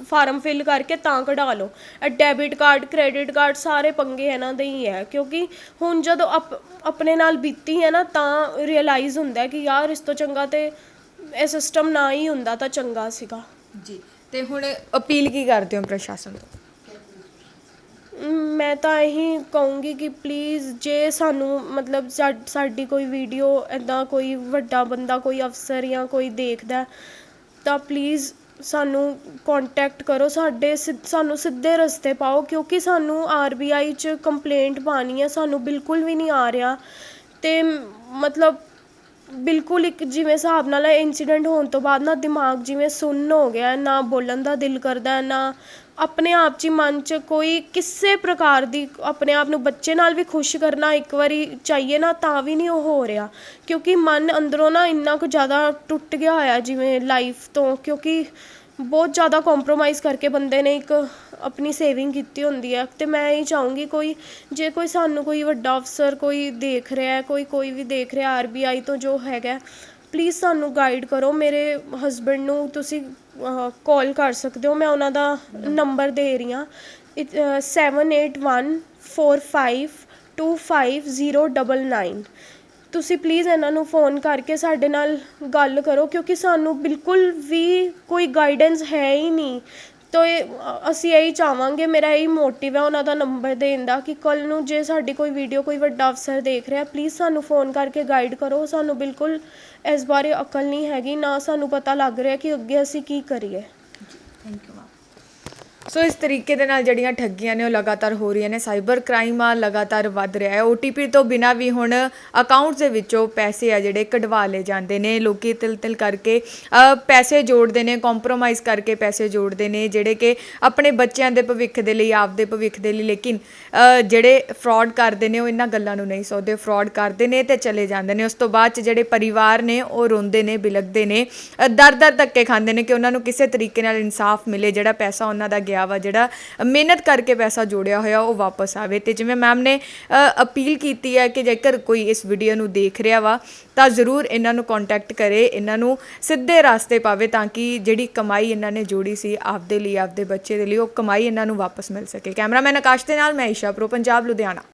ਫਾਰਮ ਫਿਲ ਕਰਕੇ ਤਾਂ ਕਢਾ ਲਓ। ਡੈਬਿਟ ਕਾਰਡ, ਕ੍ਰੈਡਿਟ ਕਾਰਡ, ਸਾਰੇ ਪੰਗੇ ਇਹਨਾਂ ਦੇ ਹੀ ਹੈ, ਕਿਉਂਕਿ ਹੁਣ ਜਦੋਂ ਆਪਣੇ ਨਾਲ ਬੀਤੀ ਹੈ ਨਾ, ਤਾਂ ਰਿਅਲਾਈਜ਼ ਹੁੰਦਾ ਕਿ ਯਾਰ ਇਸ ਤੋਂ ਚੰਗਾ ਤੇ ਇਹ ਸਿਸਟਮ ਨਾ ਹੀ ਹੁੰਦਾ ਤਾਂ ਚੰਗਾ ਸੀਗਾ। ਜੀ, ਤੇ ਹੁਣ ਅਪੀਲ ਕੀ ਕਰਦੇ ਹੋ ਪ੍ਰਸ਼ਾਸਨ ਤੋਂ? ਮੈਂ ਤਾਂ ਇਹੀ ਕਹੂੰਗੀ ਕਿ ਪਲੀਜ਼, ਜੇ ਸਾਨੂੰ ਮਤਲਬ ਸਾਡੀ ਕੋਈ ਵੀਡੀਓ ਇੱਦਾਂ ਕੋਈ ਵੱਡਾ ਬੰਦਾ, ਕੋਈ ਅਫਸਰ ਜਾਂ ਕੋਈ ਦੇਖਦਾ, ਤਾਂ ਪਲੀਜ਼ ਸਾਨੂੰ ਕੰਟੈਕਟ ਕਰੋ, ਸਾਨੂੰ ਸਿੱਧੇ ਰਸਤੇ ਪਾਓ, ਕਿਉਂਕਿ ਸਾਨੂੰ RBI 'ਚ ਕੰਪਲੇਂਟ ਪਾਉਣੀ ਹੈ, ਸਾਨੂੰ ਬਿਲਕੁਲ ਵੀ ਨਹੀਂ ਆ ਰਿਹਾ। ਅਤੇ ਮਤਲਬ ਬਿਲਕੁਲ ਇੱਕ ਜਿਵੇਂ ਹਿਸਾਬ ਨਾਲ ਇੰਸੀਡੈਂਟ ਹੋਣ ਤੋਂ ਬਾਅਦ ਨਾ ਦਿਮਾਗ ਜਿਵੇਂ ਸੁੰਨ ਹੋ ਗਿਆ, ਨਾ ਬੋਲਣ ਦਾ ਦਿਲ ਕਰਦਾ, ਨਾ ਆਪਣੇ ਆਪ 'ਚ ਹੀ ਮਨ 'ਚ ਕੋਈ ਕਿਸੇ ਪ੍ਰਕਾਰ ਦੀ ਆਪਣੇ ਆਪ ਨੂੰ ਬੱਚੇ ਨਾਲ ਵੀ ਖੁਸ਼ ਕਰਨਾ ਇੱਕ ਵਾਰੀ ਚਾਹੀਏ ਨਾ, ਤਾਂ ਵੀ ਨਹੀਂ ਉਹ ਹੋ ਰਿਹਾ, ਕਿਉਂਕਿ ਮਨ ਅੰਦਰੋਂ ਨਾ ਇੰਨਾ ਕੁ ਜ਼ਿਆਦਾ ਟੁੱਟ ਗਿਆ ਹੋਇਆ ਜਿਵੇਂ ਲਾਈਫ ਤੋਂ, ਕਿਉਂਕਿ ਬਹੁਤ ਜ਼ਿਆਦਾ ਕੰਪਰੋਮਾਈਜ਼ ਕਰਕੇ ਬੰਦੇ ਨੇ ਇੱਕ ਆਪਣੀ ਸੇਵਿੰਗ ਕੀਤੀ ਹੁੰਦੀ ਹੈ। ਅਤੇ ਮੈਂ ਇਹ ਚਾਹੂੰਗੀ ਜੇ ਕੋਈ ਸਾਨੂੰ ਕੋਈ ਵੱਡਾ ਅਫਸਰ ਕੋਈ ਦੇਖ ਰਿਹਾ, ਕੋਈ ਵੀ ਦੇਖ ਰਿਹਾ RBI ਤੋਂ ਜੋ ਹੈਗਾ, ਪਲੀਜ਼ ਸਾਨੂੰ ਗਾਈਡ ਕਰੋ। ਮੇਰੇ ਹਸਬੈਂਡ ਨੂੰ ਤੁਸੀਂ ਕਾਲ ਕਰ ਸਕਦੇ ਹੋ, ਮੈਂ ਉਹਨਾਂ ਦਾ ਨੰਬਰ ਦੇ ਰਹੀ ਹਾਂ, 7814525099। ਤੁਸੀਂ ਪਲੀਜ਼ ਇਹਨਾਂ ਨੂੰ ਫ਼ੋਨ ਕਰਕੇ ਸਾਡੇ ਨਾਲ ਗੱਲ ਕਰੋ, ਕਿਉਂਕਿ ਸਾਨੂੰ ਬਿਲਕੁਲ ਵੀ ਕੋਈ ਗਾਈਡੈਂਸ ਹੈ ਹੀ ਨਹੀਂ। ਤਾਂ ਅਸੀਂ ਇਹੀ ਚਾਹਾਂਗੇ, ਮੇਰਾ ਇਹੀ ਮੋਟਿਵ ਹੈ ਉਹਨਾਂ ਦਾ ਨੰਬਰ ਦੇਣ ਦਾ, ਕਿ ਕੱਲ੍ਹ ਨੂੰ ਜੇ ਸਾਡੀ ਕੋਈ ਵੀਡੀਓ ਕੋਈ ਵੱਡਾ ਅਫਸਰ ਦੇਖ ਰਿਹਾ, ਪਲੀਜ਼ ਸਾਨੂੰ ਫ਼ੋਨ ਕਰਕੇ ਗਾਈਡ ਕਰੋ। ਸਾਨੂੰ ਬਿਲਕੁਲ ਇਸ ਬਾਰੇ ਅਕਲ ਨਹੀਂ ਹੈਗੀ, ਨਾ ਸਾਨੂੰ ਪਤਾ ਲੱਗ ਰਿਹਾ ਕਿ ਅੱਗੇ ਅਸੀਂ ਕੀ ਕਰੀਏ। Thank you ma'am. ਸੋ ਇਸ ਤਰੀਕੇ ਦੇ ਨਾਲ ਜਿਹੜੀਆਂ ਠੱਗੀਆਂ ਨੇ ਉਹ ਲਗਾਤਾਰ ਹੋ ਰਹੀਆਂ ਨੇ, ਸਾਈਬਰ ਕ੍ਰਾਈਮ ਆ ਲਗਾਤਾਰ ਵੱਧ ਰਿਹਾ ਹੈ। OTP ਤੋਂ ਬਿਨਾਂ ਵੀ ਹੁਣ ਅਕਾਊਂਟਸ ਦੇ ਵਿੱਚੋਂ ਪੈਸੇ ਆ ਜਿਹੜੇ ਕਢਵਾ ਲਏ ਜਾਂਦੇ ਨੇ। ਲੋਕ ਤਿਲ ਕਰਕੇ ਪੈਸੇ ਜੋੜਦੇ ਨੇ, ਕੰਪਰੋਮਾਈਜ਼ ਕਰਕੇ ਪੈਸੇ ਜੋੜਦੇ ਨੇ, ਜਿਹੜੇ ਕਿ ਆਪਣੇ ਬੱਚਿਆਂ ਦੇ ਭਵਿੱਖ ਦੇ ਲਈ, ਆਪਦੇ ਭਵਿੱਖ ਦੇ ਲਈ। ਲੇਕਿਨ ਜਿਹੜੇ ਫਰਾਡ ਕਰਦੇ ਨੇ ਉਹ ਇਹਨਾਂ ਗੱਲਾਂ ਨੂੰ ਨਹੀਂ ਸੋਚਦੇ, ਫਰਾਡ ਕਰਦੇ ਨੇ ਅਤੇ ਚਲੇ ਜਾਂਦੇ ਨੇ। ਉਸ ਤੋਂ ਬਾਅਦ 'ਚ ਜਿਹੜੇ ਪਰਿਵਾਰ ਨੇ ਉਹ ਰੋਂਦੇ ਨੇ, ਬਿਲਕਦੇ ਨੇ, ਦਰ ਧੱਕੇ ਖਾਂਦੇ ਨੇ ਕਿ ਉਹਨਾਂ ਨੂੰ ਕਿਸੇ ਤਰੀਕੇ ਨਾਲ ਇਨਸਾਫ ਮਿਲੇ, ਜਿਹੜਾ ਪੈਸਾ ਉਹਨਾਂ ਦਾ ਗਿਆ ਵਾ, ਜਿਹੜਾ ਮਿਹਨਤ ਕਰਕੇ ਪੈਸਾ ਜੋੜਿਆ ਹੋਇਆ, ਉਹ ਵਾਪਸ ਆਵੇ। ਤੇ ਜਿਵੇਂ ਮੈਮ ਨੇ ਅਪੀਲ ਕੀਤੀ ਹੈ ਕਿ ਜੇਕਰ ਕੋਈ ਇਸ ਵੀਡੀਓ ਨੂੰ ਦੇਖ ਰਿਹਾ ਵਾ ਤਾਂ ਜ਼ਰੂਰ ਇਹਨਾਂ ਨੂੰ ਕੰਟੈਕਟ ਕਰੇ, ਇਹਨਾਂ ਨੂੰ ਸਿੱਧੇ ਰਾਸਤੇ ਪਾਵੇ, ਤਾਂ ਕਿ ਜਿਹੜੀ ਕਮਾਈ ਇਹਨਾਂ ਨੇ ਜੋੜੀ ਸੀ ਆਪਦੇ ਲਈ, ਆਪਦੇ ਬੱਚੇ ਦੇ ਲਈ, ਉਹ ਕਮਾਈ ਇਹਨਾਂ ਨੂੰ ਵਾਪਸ ਮਿਲ ਸਕੇ। ਕੈਮਰਾਮੈਨ ਆਕਾਸ਼ ਦੇ ਨਾਲ ਮੈਂ ਈਸ਼ਾ, ਪ੍ਰੋ ਪੰਜਾਬ, ਲੁਧਿਆਣਾ।